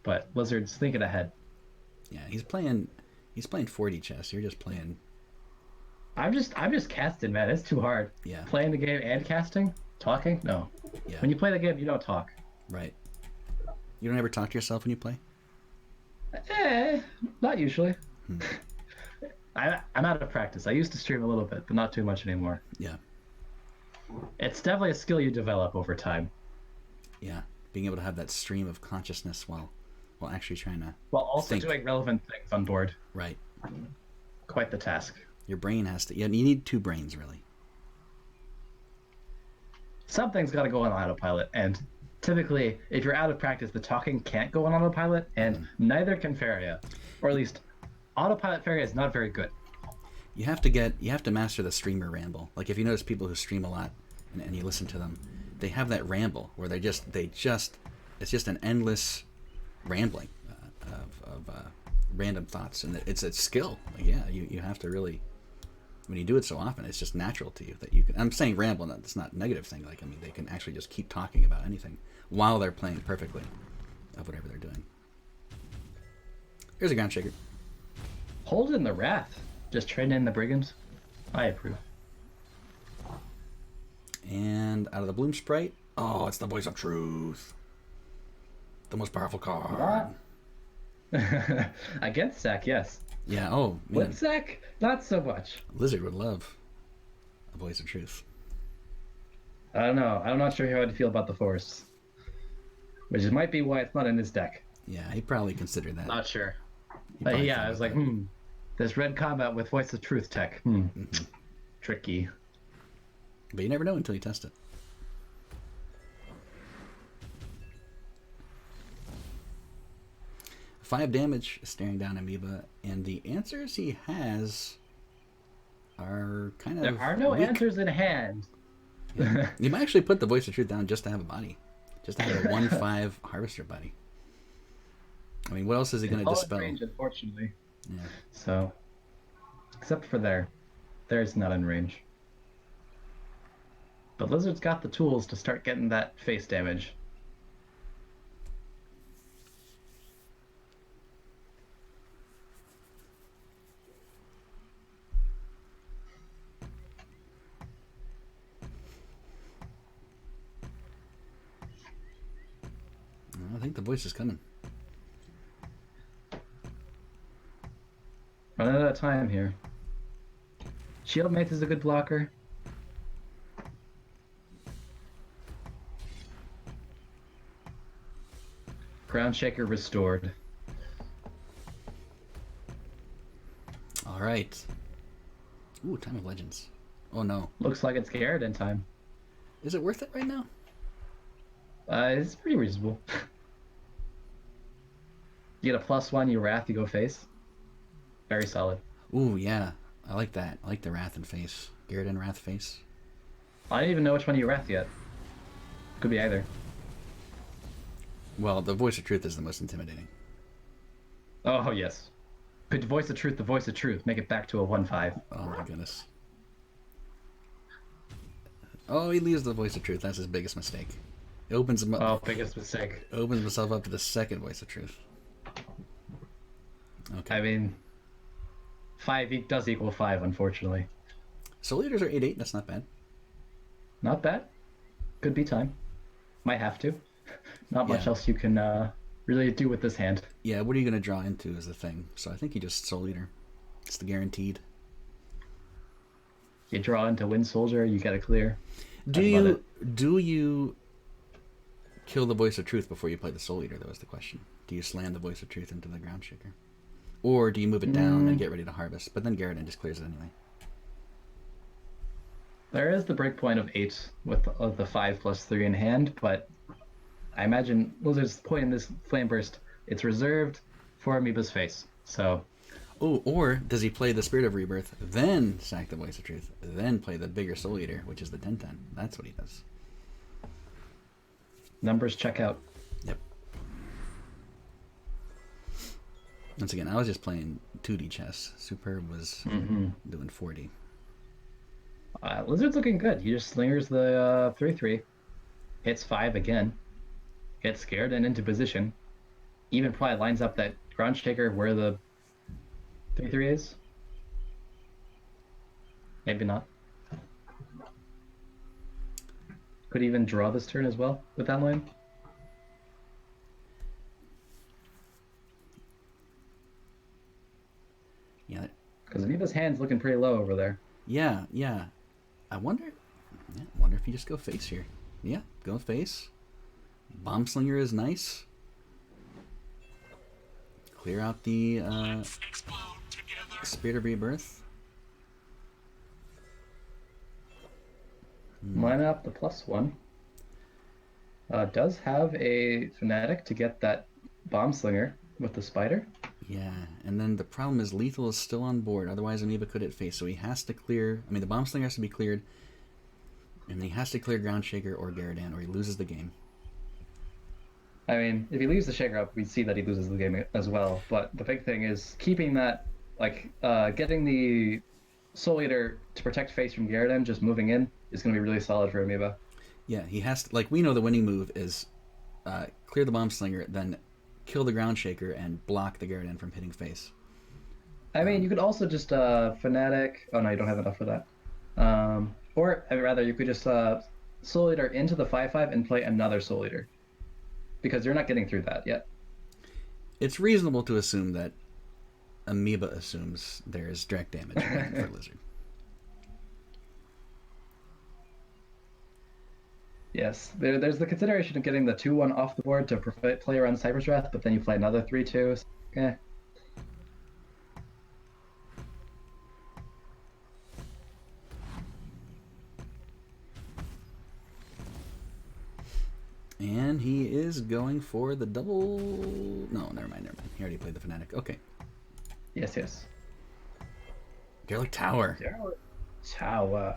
But Lizard's thinking ahead. Yeah, he's playing 4D chess. You're just playing. I'm just casting, man. It's too hard. Yeah. Playing the game and casting? Talking? No. Yeah. When you play the game, you don't talk. Right. You don't ever talk to yourself when you play? Not usually. I'm out of practice. I used to stream a little bit, but not too much anymore. Yeah. It's definitely a skill you develop over time. Yeah. Being able to have that stream of consciousness while actually trying to While also think. doing relevant things on board. Right. Quite the task. Your brain has to. Yeah, you need two brains, really. Something's got to go on autopilot, and typically, if you're out of practice, the talking can't go on autopilot, and neither can Faria. Or at least, autopilot Faria is not very good. You have to master the streamer ramble. Like if you notice people who stream a lot and you listen to them, they have that ramble where it's just an endless rambling of random thoughts, and it's a skill. Like, yeah, you have to really, when you do it so often, it's just natural to you that you can. I'm saying ramble, it's not a negative thing. Like, I mean, they can actually just keep talking about anything while they're playing perfectly of whatever they're doing. Here's a ground shaker. Hold in the Wrath. Just trade in the Brigands. I approve. And out of the Bloom Sprite, oh, it's the Voice of Truth. The most powerful card. Against Zac, yes. Yeah, oh, man. With Zac, not so much. Lizard would love a Voice of Truth. I don't know. I'm not sure how I'd feel about the Forests. Which might be why it's not in his deck. Yeah, he probably considered that. Not sure. He But probably yeah, thought I was about like, that. This red combat with Voice of Truth tech. Tricky. But you never know until you test it. 5 damage, staring down Amoeba, and the answers he has are kind of There are no weak. answers in hand. You might actually put the Voice of Truth down just to have a body. Just to have a 1/5 Harvester body. I mean, what else is he going to dispel? Range, unfortunately. Yeah. So, except for there's not in range. But Lizard's got the tools to start getting that face damage. I think the voice is coming. Running out of time here. Shieldmate is a good blocker. Ground Shaker restored. All right. Ooh, Time of Legends. Oh no. Looks like it's Garrett in time. Is it worth it right now? It's pretty reasonable. You get a +1, you Wrath, you go face. Very solid. Ooh, yeah. I like that. I like the Wrath and face. Garrett and Wrath face. I don't even know which one you Wrath yet. Could be either. Well, the Voice of Truth is the most intimidating. Oh, yes. Could Voice of Truth, the Voice of Truth. Make it back to a 1/5. Oh my goodness. Oh, he leaves the Voice of Truth. That's his biggest mistake. It opens him up. Oh, biggest mistake. Opens himself up to the second Voice of Truth. Okay. I mean, 5 does equal 5, unfortunately. Soul Eaters are 8/8. That's not bad. Not bad. Could be time. Might have to. Not much Yeah. else you can really do with this hand. Yeah, what are you going to draw into is the thing. So I think you just Soul Eater. It's the guaranteed. You draw into Wind Soldier, you get a clear. Do I love you kill the Voice of Truth before you play the Soul Eater? That was the question. Do you slam the Voice of Truth into the Ground Shaker? Or do you move it down and get ready to harvest? But then Garrett just clears it anyway. There is the breakpoint of 8 with the 5+3 in hand, but I imagine Lizard's point in this Flame Burst, it's reserved for Amoeba's face. So, Oh, or does he play the Spirit of Rebirth, then sack the Voice of Truth, then play the bigger Soul Eater, which is the 10/10? That's what he does. numbers check out. Yep. Once again, I was just playing 2D chess. Superb was doing 4D. Lizard's looking good. He just slingers the 3/3, hits 5 again, gets scared and into position. Even probably lines up that Ground Shaker where the 3/3 is? Maybe not. Could even draw this turn as well with that line. Yeah. Because Amoeba's hand's looking pretty low over there. Yeah, yeah. I wonder if you just go face here. Yeah, go face. Bomb Slinger is nice. Clear out the Spirit of Rebirth. Line up the +1. Does have a Fanatic to get that Bomb Slinger with the Spider. Yeah, and then the problem is Lethal is still on board. Otherwise, Amoeba could hit face. So he has to clear... I mean, the Bomb Slinger has to be cleared. And he has to clear Ground Shaker or Garadan, or he loses the game. I mean, if he leaves the Shaker up, we see that he loses the game as well. But the big thing is keeping that, like, getting the Soul Eater to protect face from Garadan, just moving in, is going to be really solid for Amoeba. Yeah, he has to... Like, we know the winning move is clear the Bomb Slinger, then kill the Ground Shaker and block the Garadan from hitting face. I mean, you could also just Fanatic... Oh, no, you don't have enough for that. Or, rather, you could just Soul Eater into the 5/5 and play another Soul Eater. Because you're not getting through that yet. It's reasonable to assume that Amoeba assumes there is direct damage for Lizard. Yes, there's the consideration of getting the 2/1 off the board to play around Seifer's Wrath, but then you play another 3/2. Eh. And he is going for the double... No, never mind. He already played the Fanatic. Okay. Yes. Derelict Tower. Tower.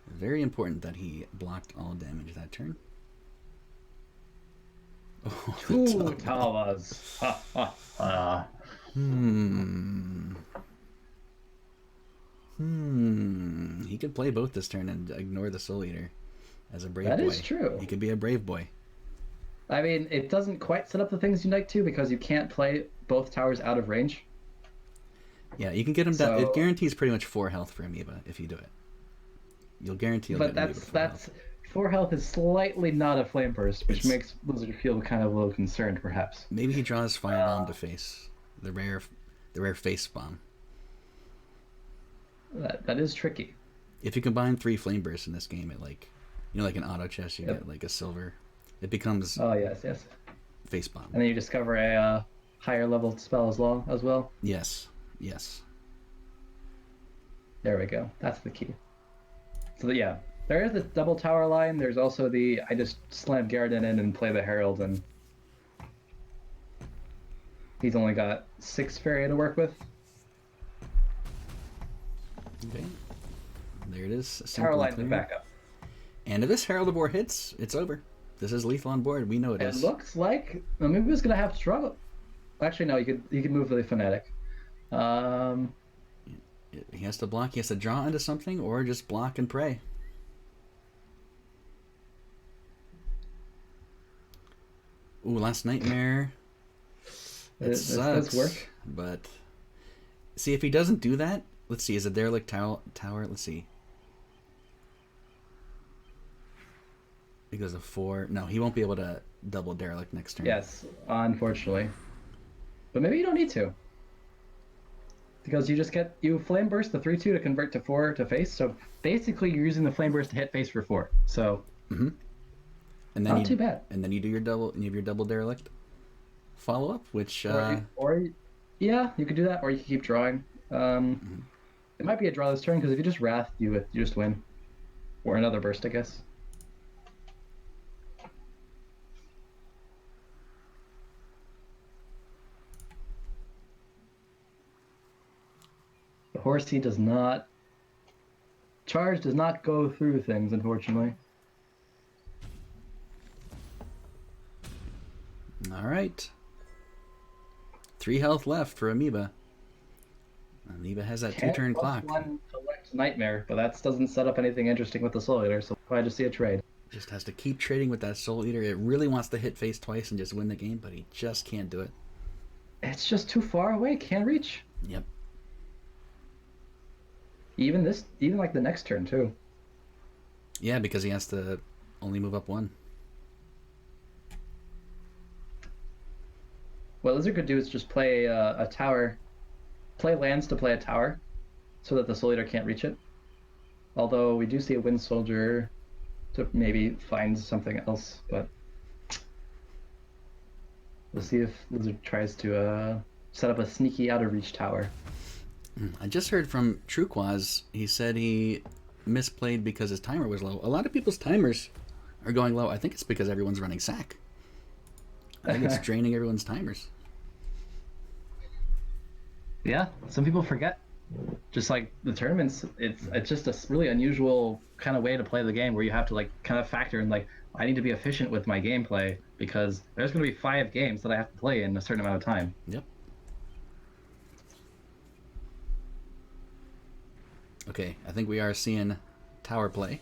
Very important that he blocked all damage that turn. Oh, Two towers. Ha, ha, ha. He could play both this turn and ignore the Soul Eater as a brave boy. That is true. He could be a brave boy. I mean, it doesn't quite set up the things you'd like to because you can't play both towers out of range. Yeah, you can get him down. It guarantees pretty much 4 health for Amoeba if you do it. You'll guarantee. But that's 4 health is slightly not a Flame Burst, which makes Blizzard feel kind of a little concerned, perhaps. Maybe he draws Firebomb to face the rare face bomb. That is tricky. If you combine 3 Flame Bursts in this game, it like an auto chest, you get like a silver. It becomes yes face bomb. And then you discover a higher level spell as well. Yes. There we go. That's the key. So yeah, there is the double tower line. There's also the I just slam Garadan in and play the Herald, and he's only got 6 Fairy to work with. Okay. There it is. Tower line to back up. And if this Herald of War hits, it's over. This is lethal on board. We know it is. It looks like Amoeba's gonna have to struggle. Actually, no. You could move the Fanatic. He has to block. He has to draw into something, or just block and pray. Ooh, Last Nightmare. It sucks. Does work. But see, if he doesn't do that, let's see. Is it Derelict Tower? Let's see. He goes to 4. No, he won't be able to double Derelict next turn. Yes, unfortunately. But maybe you don't need to. Because you Flame Burst the 3/2 to convert to 4 to face. So basically, you're using the Flame Burst to hit face for 4. So and then not too bad. And then you do your double, and you have your double Derelict follow up, which or you could do that, or you could keep drawing. It might be a draw this turn because if you just Wrath, you just win, or another burst, I guess. The Horsey does not... Charge does not go through things, unfortunately. Alright. 3 health left for Amoeba. Amoeba has that 2-turn clock. 1 Collect Nightmare, but that doesn't set up anything interesting with the Soul Eater, so we'll probably just see a trade. Just has to keep trading with that Soul Eater. It really wants to hit face twice and just win the game, but he just can't do it. It's just too far away. Can't reach. Yep. Even like the next turn too. Yeah, because he has to only move up one. What Lizard could do is just play a tower, play lands to play a tower, so that the Soul Eater can't reach it. Although we do see a Wind Soldier to maybe find something else, but we'll see if Lizard tries to set up a sneaky out of reach tower. I just heard from Truquaz. He said he misplayed because his timer was low. A lot of people's timers are going low. I think it's because everyone's running sack. I think it's draining everyone's timers. Yeah, some people forget. Just like the tournaments, it's just a really unusual kind of way to play the game where you have to like kind of factor in like, I need to be efficient with my gameplay because there's going to be 5 games that I have to play in a certain amount of time. Yep. Okay, I think we are seeing tower play.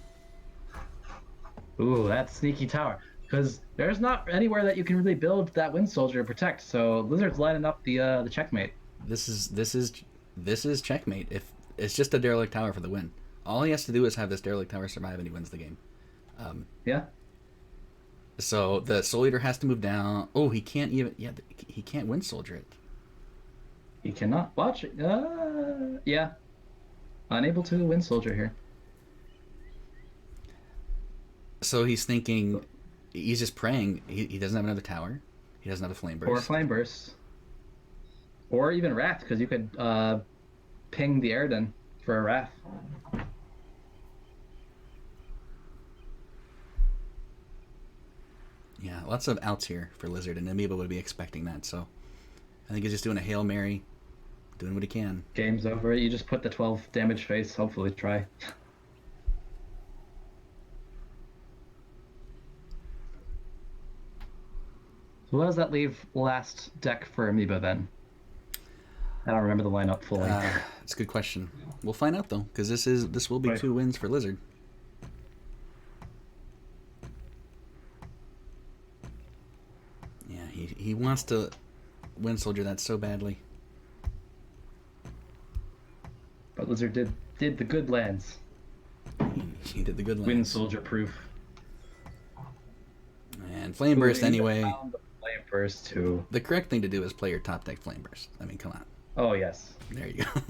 Ooh, that sneaky tower. Because there's not anywhere that you can really build that Wind Soldier to protect, so Lizard's lining up the checkmate. This is checkmate. If it's just a derelict tower for the win. All he has to do is have this derelict tower survive and he wins the game. Yeah. So the Soul Eater has to move down. Oh, he can't even. Yeah, he can't Wind Soldier it. He cannot watch it. Yeah. Unable to Wind Soldier here. So he's thinking, he's just praying. He doesn't have another tower. He doesn't have a Flame Burst. Or Flame Burst. Or even Wrath, because you could ping the Airden for a Wrath. Yeah, lots of outs here for Lizard, and Amoeba would be expecting that. So I think he's just doing a Hail Mary, doing what he can. Game's over. You just put the 12 damage face, hopefully try. So what does that leave last deck for Amoeba then? I don't remember the lineup fully. It's a good question. We'll find out though, because this will be 2 wins for Lizard. Yeah, he wants to Wind Soldier that so badly. But Lizard did the good lands. He did the good lands. Wind Soldier proof. And Flame Burst anyway. Found the Flame Burst too. The correct thing to do is play your top deck Flame Burst. I mean, come on. Oh yes. There you go.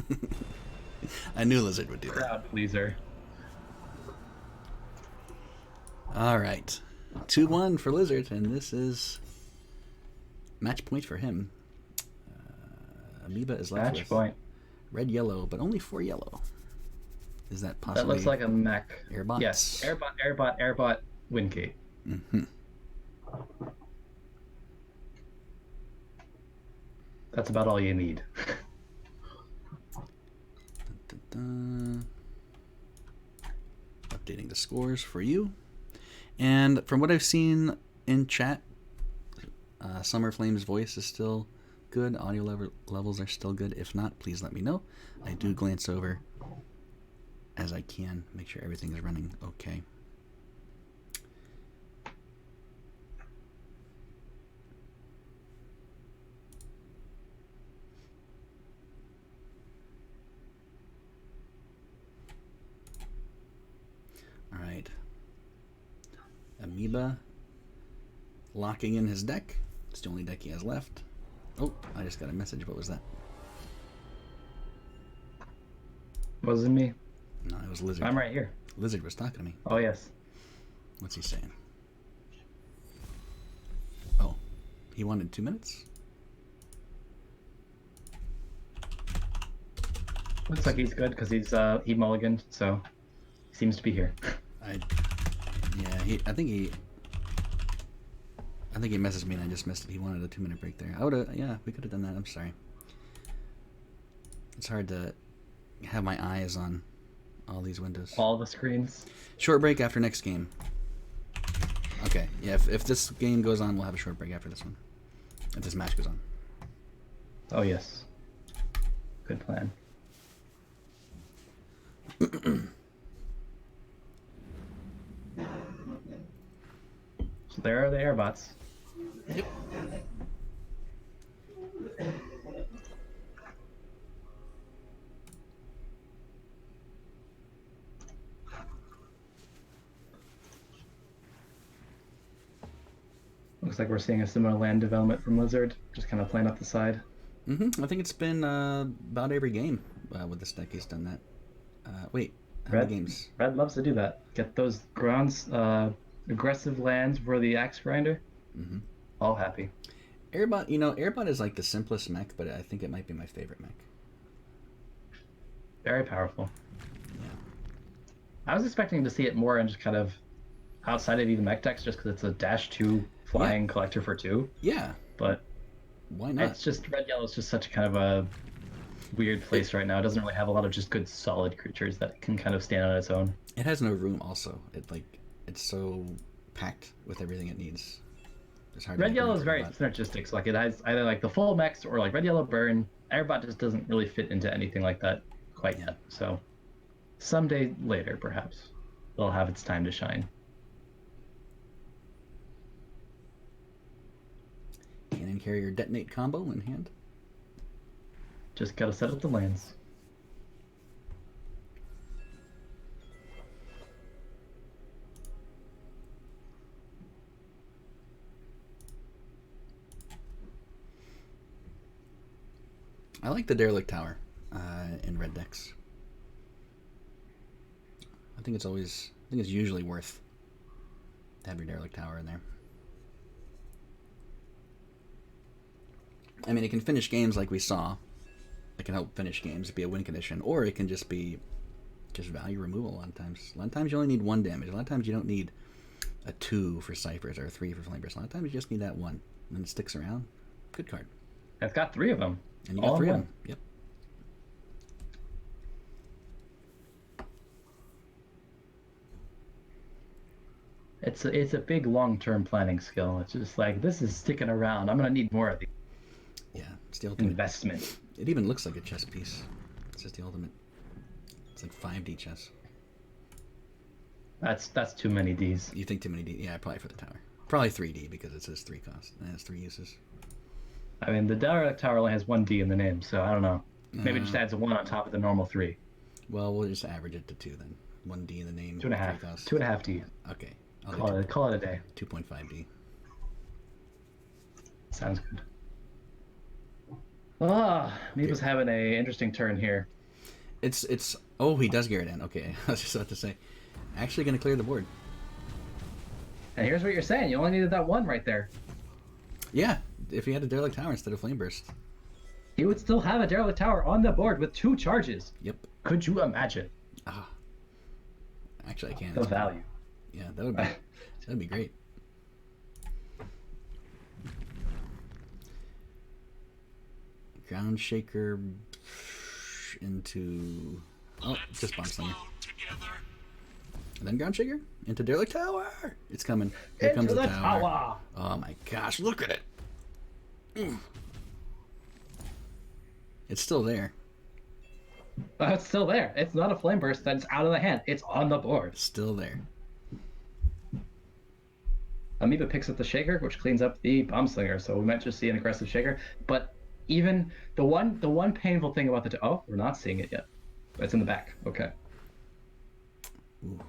I knew Lizard would do that. Crowd pleaser. All right. 2-1 for Lizard, and this is match point for him. Amoeba is left Match with point. red, yellow, but only 4 yellow. Is that possibly? That looks like a mech. Airbot? Yes. Airbot, Windgate. Mm-hmm. That's about all you need. Updating the scores for you. And from what I've seen in chat, Summer Flame's voice is still good. Audio levels are still good. If not, please let me know. I do glance over as I can, make sure everything is running okay. All right. Amoeba locking in his deck. It's the only deck he has left. Oh, I just got a message. What was that? Wasn't me. No, it was Lizard. I'm right here. Lizard was talking to me. Oh yes. What's he saying? Oh, he wanted 2 minutes? Looks like he's good because he mulliganed, so he seems to be here. I think he messaged me and I just missed it. He wanted a 2-minute break there. We could have done that. I'm sorry. It's hard to have my eyes on all these windows. All the screens. Short break after next game. Okay, yeah, if this game goes on, we'll have a short break after this one. If this match goes on. Oh yes. Good plan. So there are the airbots. Yep. Looks like we're seeing a similar land development from Lizard, just kind of playing up the side. I think it's been about every game with this deck he's done that. Wait, how many games? Red loves to do that. Get those grounds, aggressive lands for the axe grinder. All happy. Airbot, Airbot is like the simplest mech, but I think it might be my favorite mech. Very powerful. Yeah. I was expecting to see it more in just kind of outside of even mech decks, just because it's a -2 flying collector for 2. Yeah. But why not? it's just red yellow is just such kind of a weird place right now. It doesn't really have a lot of just good solid creatures that can kind of stand on its own. It has no room. Also, it's so packed with everything it needs. It's hard. Red yellow is very synergistic. So like it has either like the full mechs or like red yellow burn. Airbot just doesn't really fit into anything like that quite yet. So someday later, perhaps it'll have its time to shine. Cannon carrier detonate combo in hand. Just gotta set up the lands. I like the Derelict Tower in red decks. I think it's usually worth to have your Derelict Tower in there. I mean, it can finish games like we saw. It can help finish games, be a win condition, or it can just be value removal a lot of times. A lot of times you only need 1 damage. A lot of times you don't need a 2 for Seifers or a 3 for Flameburst. A lot of times you just need that 1, and it sticks around. Good card. It's got 3 of them. And you got 3 of them. Yep. It's a big long-term planning skill. It's just like, this is sticking around. I'm gonna need more of these. Yeah, it's the ultimate investment. It even looks like a chess piece. It's just the ultimate. It's like 5D chess. That's too many Ds. You think too many D? Yeah, probably for the tower. Probably 3D because it says 3 cost. And it has 3 uses. I mean, the Derelict Tower only has 1 D in the name, so I don't know. Maybe it just adds a 1 on top of the normal 3. Well, we'll just average it to 2 then. 1 D in the name. 2.5. 2.5 D. Okay. Call it a day. 2.5 D. Sounds good. Ah, Amoeba's having a interesting turn here. It's oh, he does Garrett in. Okay, I was just about to say, actually going to clear the board. And here's what you're saying: you only needed that 1 right there. Yeah, if he had a Derelict Tower instead of Flameburst, he would still have a Derelict Tower on the board with 2 charges. Yep. Could you imagine? Actually, I can. The value. Yeah, that'd be great. Ground Shaker into just Bomb Slinger. And then Ground Shaker into Derelict Tower. It's coming. Here comes the tower. Oh my gosh, look at it. It's still there. It's still there. It's not a Flame Burst that's out of the hand. It's on the board. Still there. Amoeba picks up the Shaker, which cleans up the Bomb Slinger, so we might just see an aggressive Shaker. But even the one painful thing about the we're not seeing it yet. It's in the back. Okay. Ooh.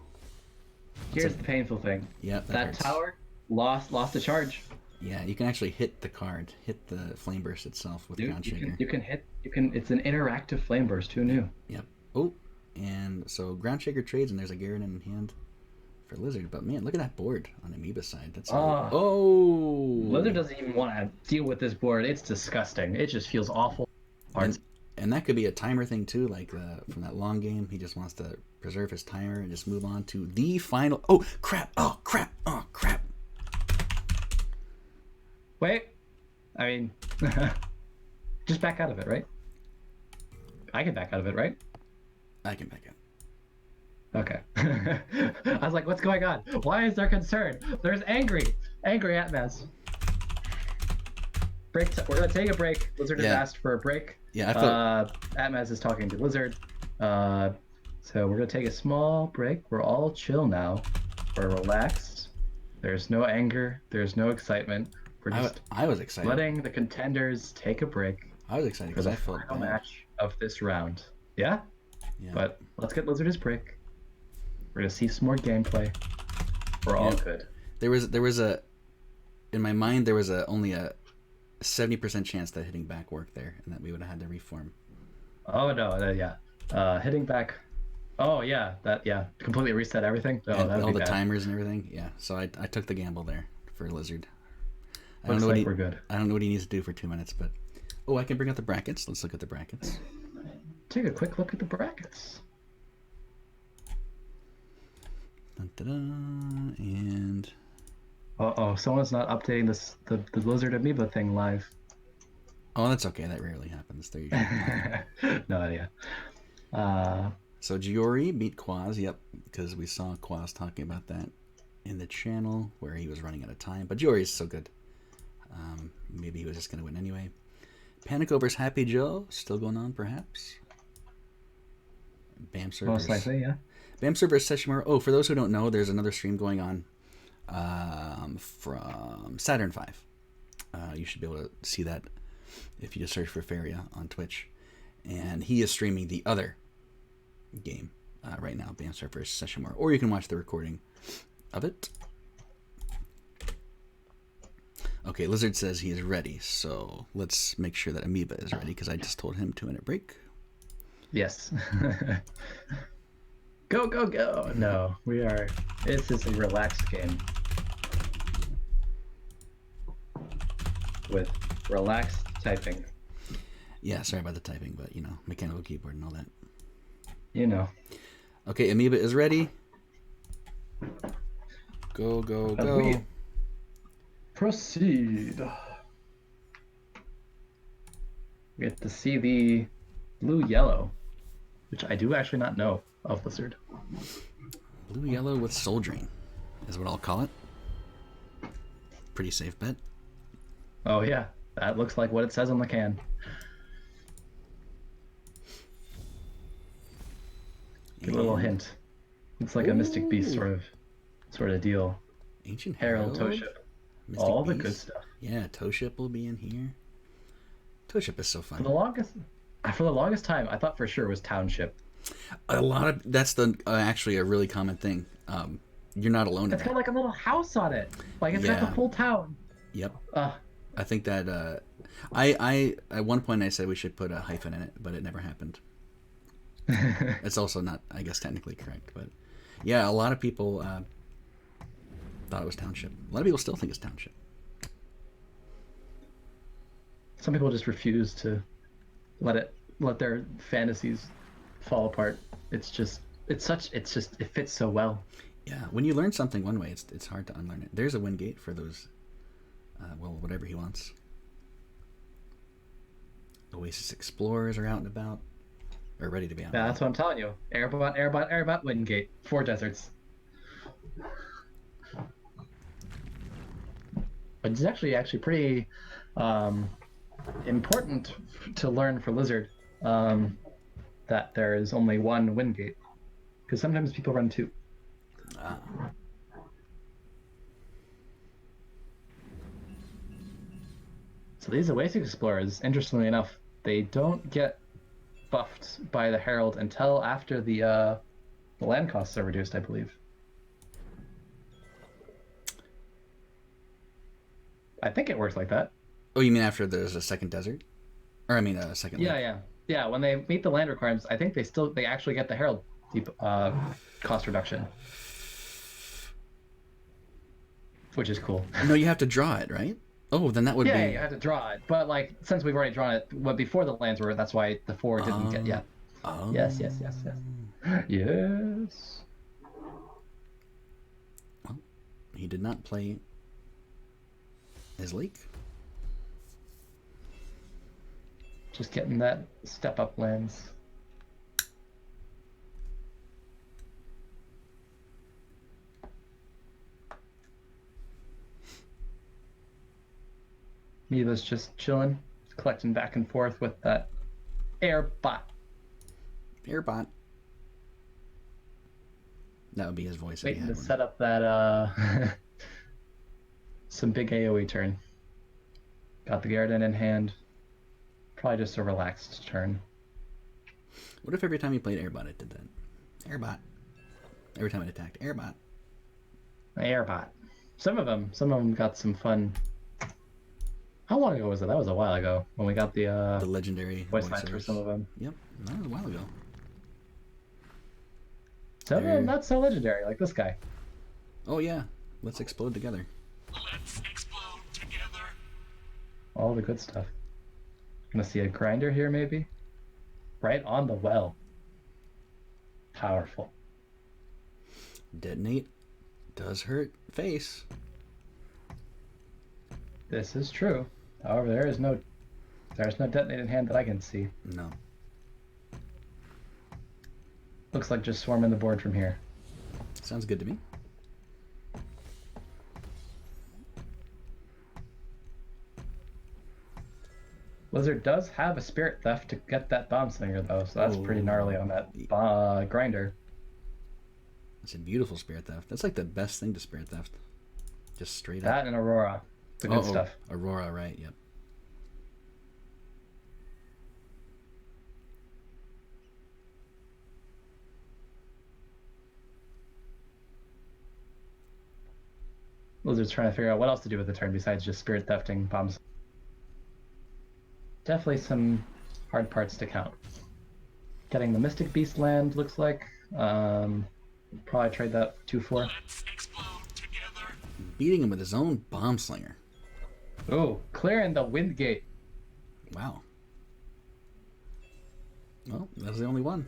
Here's the painful thing. Yeah, that tower lost a charge. Yeah, you can actually hit the card, hit the Flame Burst itself with Ground Shaker. You can. It's an interactive Flame Burst. Who knew? Yep. Oh, and so Ground Shaker trades, and there's a Garrett in hand for Lizard. But man, look at that board on Amoeba's side. That's Lizard doesn't even want to deal with this board. It's disgusting. It just feels awful. And that could be a timer thing too, like from that long game. He just wants to preserve his timer and just move on to the final. Oh crap! Oh crap! Oh crap! Wait, I mean, just back out of it, right? I can back out of it, right? I can back out. Okay. I was like, what's going on? Why is there concern? There's angry Atmaz. We're gonna take a break. Lizard has asked for a break. Yeah, I thought... Atmaz is talking to Lizard. So we're gonna take a small break. We're all chill now. We're relaxed. There's no anger. There's no excitement. We're just I was excited. letting the contenders take a break I was excited for because the I felt final bad. match of this round. Yeah, Yeah. but let's get Lizard his break. We're gonna see some more gameplay. We're all good. There was a in my mind there was only a 70% chance that hitting back worked there and that we would have had to reform. Oh no, yeah. Hitting back. Oh yeah, completely reset everything. Oh, And that'd all be the bad. timers and everything. Yeah. So I took the gamble there for Lizard. Looks like we're good. I don't know what he needs to do for 2 minutes, but I can bring up the brackets. Let's look at the brackets. Take a quick look at the brackets. Dun-da-da, and Someone's not updating the Lizard Amoeba thing live. oh, that's okay. That rarely happens. They're usually No idea. So Giori beat Quaz, yep, because we saw Quaz talking about that in the channel where he was running out of time. But Giori's so good. Maybe he was just going to win anyway. Panic Over's Happy Joe, still going on perhaps. Bam Servers. Most likely, yeah. Bam Servers Seshimura. Oh, for those who don't know, there's another stream going on from Saturn 5. You should be able to see that if you just search for Faria on Twitch. And he is streaming the other game right now, Bam Servers Seshimura. Or you can watch the recording of it. Okay, Lizard says he is ready, so let's make sure that Amoeba is ready, because I just told him 2-minute break. Yes. Go, go, go! No, we are... This is a relaxed game. With relaxed typing. Yeah, sorry about the typing, but, mechanical keyboard and all that. You know. Okay, Amoeba is ready. Go, go, go. We proceed. We get to see the blue-yellow, which I do actually not know of Lizard. Blue-yellow with soldiering is what I'll call it. Pretty safe bet. Oh yeah, that looks like what it says on the can. Give a little hint. It's like a Mystic Beast sort of deal. Ancient Herald, Herald, Toeship, Mystic all the Beast. good stuff. Yeah, Toeship will be in here. Toeship is so For fun. the longest time, I thought for sure it was Township. That's actually a really common thing. You're not alone in It's that. got like a little house on it. Like it's got the full town. Yep. I think that I at one point I said we should put a hyphen in it, but it never happened. It's also not, I guess, technically correct, but yeah, a lot of people thought it was Township. A lot of people still think it's Township. Some people just refuse to let their fantasies fall apart. It fits so well. Yeah, when you learn something one way, it's hard to unlearn it. There's a win gate for those, whatever he wants. Oasis Explorers are out and about, or ready to be out. Yeah, that's what I'm telling you. Airbot, Wingate, 4 deserts. But it's actually pretty important to learn for Lizard that there is only one Wingate, because sometimes people run 2. So these Oasis Explorers, interestingly enough, they don't get buffed by the Herald until after the land costs are reduced, I believe. I think it works like that. Oh, you mean after there's a second desert? Or I mean a second lake. Yeah. When they meet the land requirements, I think they actually get the Herald cost reduction, which is cool. No, you have to draw it, right? Oh, then that would be... Yeah, you have to draw it. But like, since we've already drawn it, but before the lands were, that's why the 4 didn't get yet. Oh. Yes. Yes. Well, he did not play his lake. Just getting that step up lands. Miva's just chilling, collecting back and forth with that airbot. Airbot. That would be his voice. Waiting to set up that some big AoE turn. Got the Garden in hand. Probably just a relaxed turn. What if every time you played Airbot it did that? Airbot. Every time it attacked. Airbot. Airbot. Some of them got some fun. How long ago was it? That was a while ago when we got the legendary voice lines for some of them. Yep, that was a while ago. Some of them not so legendary, like this guy. Oh yeah, let's explode together. Let's explode together. All the good stuff. Gonna see a grinder here, maybe? Right on the well. Powerful. Detonate does hurt face. This is true. However, there's no detonate in hand that I can see. No. Looks like just swarming the board from here. Sounds good to me. Blizzard does have a spirit theft to get that bomb slinger though, so that's pretty gnarly on that grinder. It's a beautiful spirit theft. That's like the best thing to spirit theft. Just straight That up. and Aurora. The good stuff. Aurora, right, yep. Blizzard's trying to figure out what else to do with the turn besides just spirit thefting bombs. Definitely some hard parts to count. Getting the Mystic Beast land looks like. Probably trade that 2-4. Let's explode together. Beating him with his own bomb slinger. Ooh, clearing the wind gate. Wow. Well, that's the only one.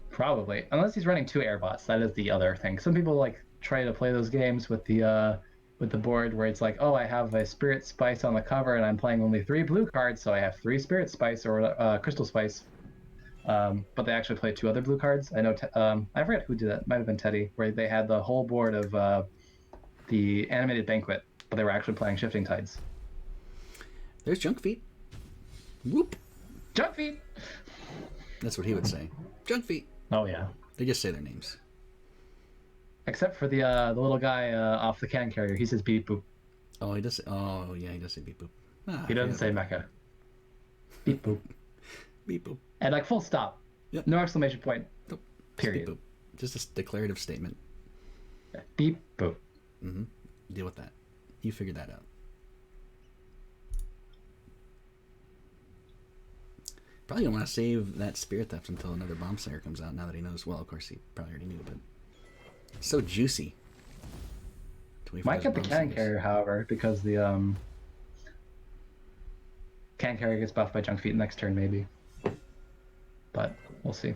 Probably. Unless he's running 2 airbots. That is the other thing. Some people like try to play those games with the board where it's like, oh, I have a Spirit Spice on the cover and I'm playing only 3 blue cards, so I have 3 Spirit Spice or Crystal Spice. But they actually play 2 other blue cards. I know, I forget who did that. Might have been Teddy, where they had the whole board of the Animated Banquet, but they were actually playing Shifting Tides. There's Junk Feet. Whoop. Junk Feet! That's what he would say. Junk Feet. Oh, yeah. They just say their names. Except for the little guy off the cannon carrier. He says beep boop. Oh, he does say, oh, yeah, he does say beep boop. Ah, He doesn't say mecha. Beep boop. beep boop. And like full stop. Yep. No exclamation point. Nope. Period. Beep boop. Just a declarative statement. Beep boop. Mm-hmm. Deal with that. You figured that out. Probably don't want to save that Spirit Theft until another Bomb Slayer comes out, now that he knows. Well, of course, he probably already knew, but so juicy. Might get the cannon carrier, however, because the cannon carrier gets buffed by Junk Feet next turn, maybe. But we'll see.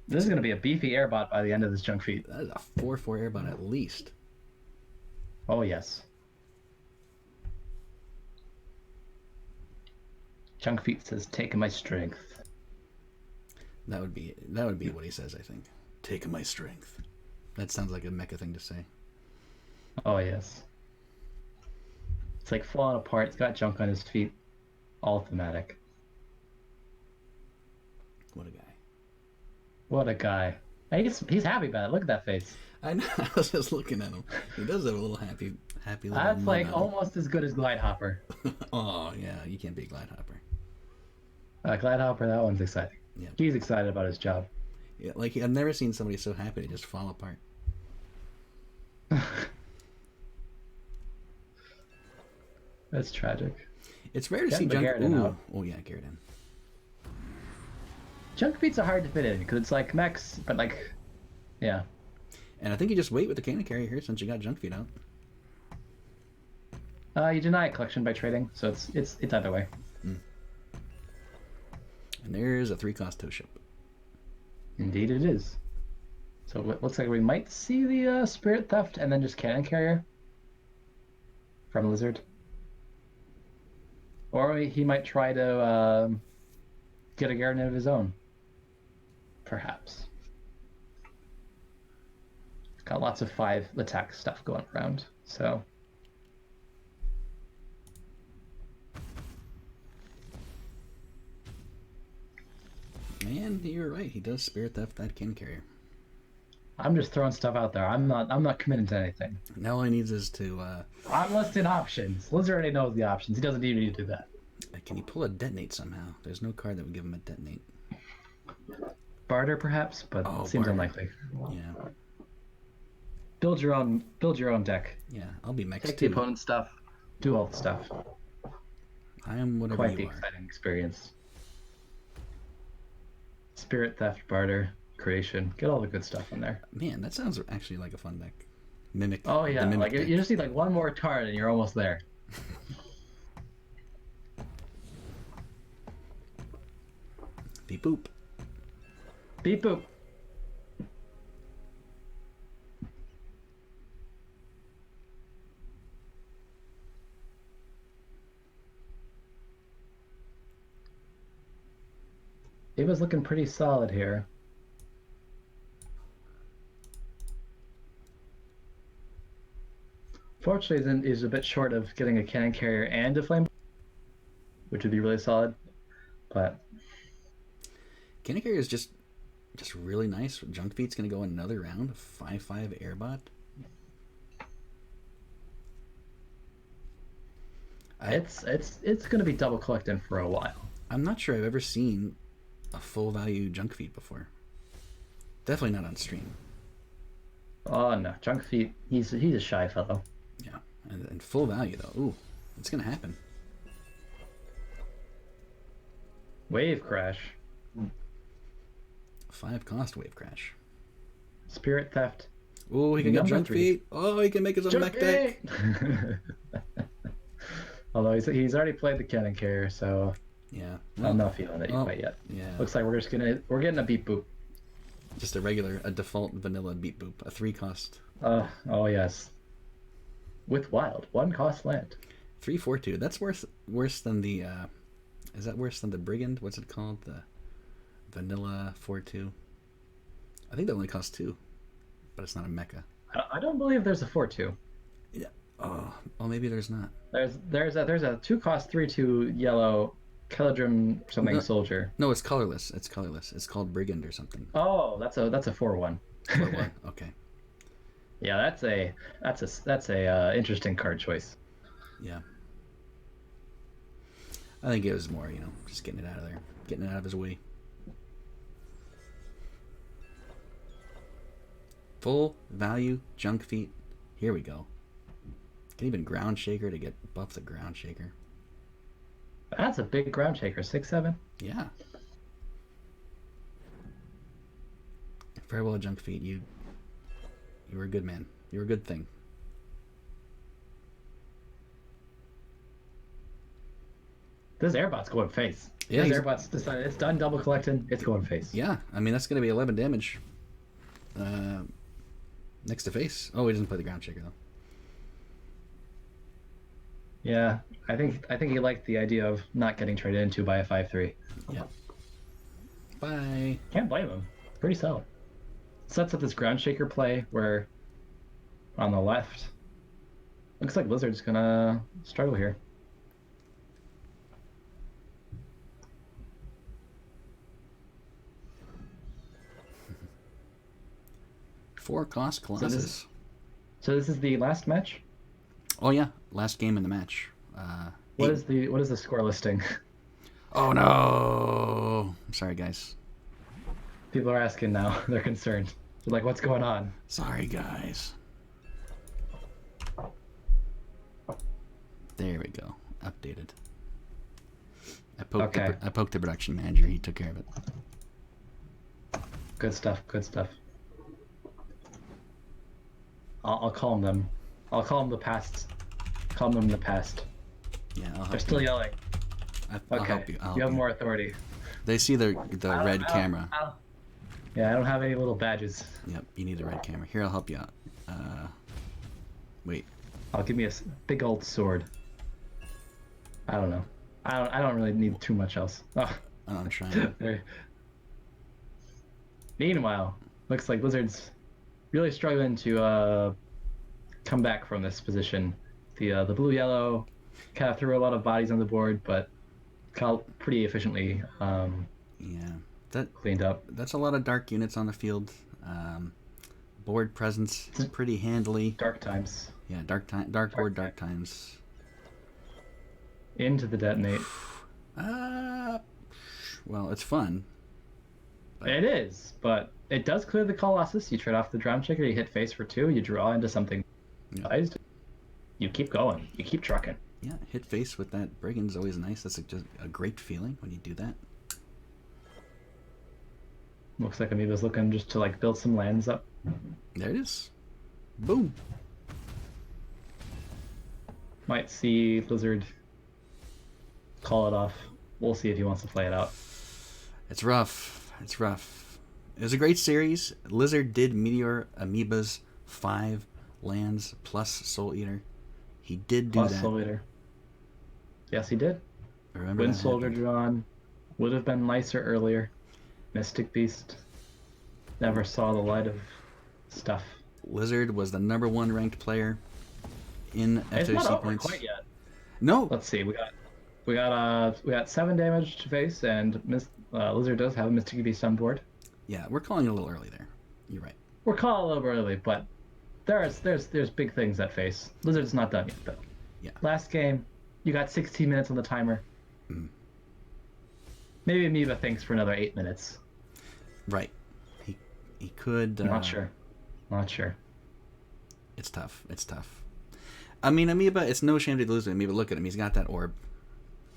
This is going to be a beefy airbot by the end of this Junk Feet. That is a 4/4 airbot at least. Oh yes. Junk Feet says, "Take my strength." That would be what he says, I think. Take my strength. That sounds like a mecha thing to say. Oh yes. It's like falling apart. It's got junk on his feet. All thematic. What a guy. What a guy. And he's happy about it. Look at that face. I know. I was just looking at him. He does have a little happy little That's mug like on him. almost as good as Glide Hopper. Oh yeah, you can't be a Glide Hopper. Glide Hopper, that one's exciting. Yeah. He's excited about his job. Yeah, like I've never seen somebody so happy to just fall apart. That's tragic. It's rare to Getting see the Junk. Garden Ooh. out. Oh yeah, Garden. Junk Feets are hard to fit in because it's like mechs, but like, yeah. And I think you just wait with the cannon carrier here since you got Junk Feet out. You deny a collection by trading, so it's either way. And there's a 3-cost tow ship. Indeed, it is. So it looks like we might see the Spirit Theft and then just Cannon Carrier from Lizard. Or he might try to get a Garden of his own. Perhaps. Got lots of 5 attack stuff going around, so. And you're right, he does Spirit Theft that cannon carrier. I'm just throwing stuff out there. I'm not committing to anything. Now all he needs is to. I'm listing options. Lizard already knows the options. He doesn't need me to do that. Can he pull a detonate somehow? There's no card that would give him a detonate. Barter, perhaps, but Oh, seems barter. unlikely. Yeah. Build your own deck. Yeah, I'll be mixed Take the too. opponent's stuff. Do all the stuff. I am whatever Quite the you are. exciting experience. Spirit theft, barter, creation. Get all the good stuff in there. Man, that sounds actually like a fun deck. Mimic. Oh yeah, the mimic like deck. you just need like one more card and you're almost there. Beep boop. Beep boop. Ava's looking pretty solid here. Fortunately, is a bit short of getting a cannon carrier and a flame, which would be really solid. But Cannon Carrier is just really nice. Junk Feet's gonna go another round. 5/5 Airbot. it's going to be double collecting for a while. I'm not sure I've ever seen a full value Junk Feet before. Definitely not on stream. Oh no, Junk Feet. He's a shy fellow. Yeah, and full value though. Ooh, it's gonna happen. Wave crash, 5 cost Wave Crash. spirit theft. Ooh, he can get Number Junk 3. Feet. Oh, he can make his own mech deck. Although he's already played the cannon carrier, so Yeah. I'm not feeling it Oh, quite yet. Yeah. Looks like we're getting a beat boop. Just a default vanilla beat boop. A 3 cost. Oh yes. With wild, 1 cost land. 3/4/2. That's worse than the. Is that worse than the Brigand? What's it called? The vanilla 4/2. I think that only costs 2, but it's not a mecha. I don't believe there's a 4/2. Yeah. Oh, well, maybe there's not. There's a 2 cost 3/2 yellow Keladrim something No. soldier. No, it's colorless. It's colorless. It's called Brigand or something. Oh, that's a 4/1. 4/1. Okay. Yeah, that's a interesting card choice. Yeah. I think it was more, just getting it out of there, getting it out of his way. Full value Junk Feet. Here we go. Can even Ground Shaker to get buff the Ground Shaker. That's a big ground shaker, 6/7. Yeah. Farewell, Junk Feet. You were a good man. You were a good thing. This airbot's going face. Yeah, This airbot's decided it's done double collecting. It's going face. Yeah, I mean that's gonna be 11 damage. Next to face. Oh, he doesn't play the Ground Shaker though. Yeah, I think he liked the idea of not getting traded into by a 5/3. Yeah. Bye. Can't blame him. Pretty solid. Sets up this ground shaker play where on the left looks like Blizzard's gonna struggle here. Four cost Colossus. So this is the last match. Oh yeah, last game in the match. What eight- is the score listing? Oh no! Sorry guys. People are asking now. They're concerned. They're like, what's going on? Sorry guys. There we go. Updated. I poked the production manager. He took care of it. Good stuff. Good stuff. I'll calm them. I'll calm the past. Calm them in the past. Yeah, I'll They're help still you. yelling. I'll Okay. help you. I'll You have help more authority. They see the red camera. Yeah, I don't have any little badges. Yep, you need the red camera. Here, I'll help you out. Wait. I'll give me a big old sword. I don't know. I don't really need too much else. Oh, I'm trying. there. Meanwhile, looks like Blizzard's really struggling to come back from this position. The blue yellow kind of threw a lot of bodies on the board, but pretty efficiently Yeah, cleaned up. that's a lot of dark units on the field. Board presence pretty handily. Dark times. Yeah, dark board, dark times. Into the detonate. Well, it's fun. It is, but it does clear the Colossus. You trade off the drum checker, you hit face for 2, you draw into something. Yeah. You keep going. You keep trucking. Yeah, hit face with that brigand's always nice. That's just a great feeling when you do that. Looks like Amoeba's looking just to like build some lands up. There it is. Boom. Might see Blizzard call it off. We'll see if he wants to play it out. It's rough. It's rough. It was a great series. Lizard did meteor Amoeba's 5 lands plus Soul Eater. He did do Plus that. Soul Eater. Yes, he did. Remember Wind that Soldier happened. drawn. Would have been nicer earlier. Mystic Beast. Never saw the light of stuff. Lizard was the number 1 ranked player in It's not FOC over points. quite yet. No, Let's see. We got 7 damage to face, and Lizard does have a Mystic Beast on board. yeah, we're calling it a little early there. You're right. We're calling a little early, but there's big things at face. Lizard's not done yet though. Yeah. Last game, you got 16 minutes on the timer. Mm. Maybe Amoeba thinks for another 8 minutes. Right. He could. Not sure. It's tough. It's tough. I mean, Amoeba, it's no shame to lose to Amoeba. Look at him. He's got that orb.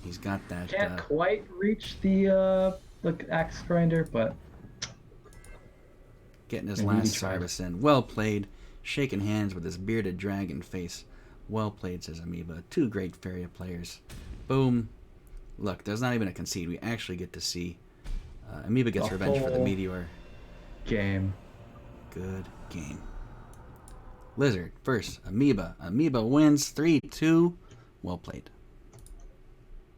He's got that. Can't quite reach the axe grinder, but Getting his Maybe he last tried. service in. Well played. Shaking hands with his bearded dragon face. Well played, says Amoeba. 2 great Feria players. Boom. Look, there's not even a concede. We actually get to see. Amoeba gets The revenge for the whole meteor. game. Good game. Lizard first. Amoeba. Amoeba wins 3-2. Well played.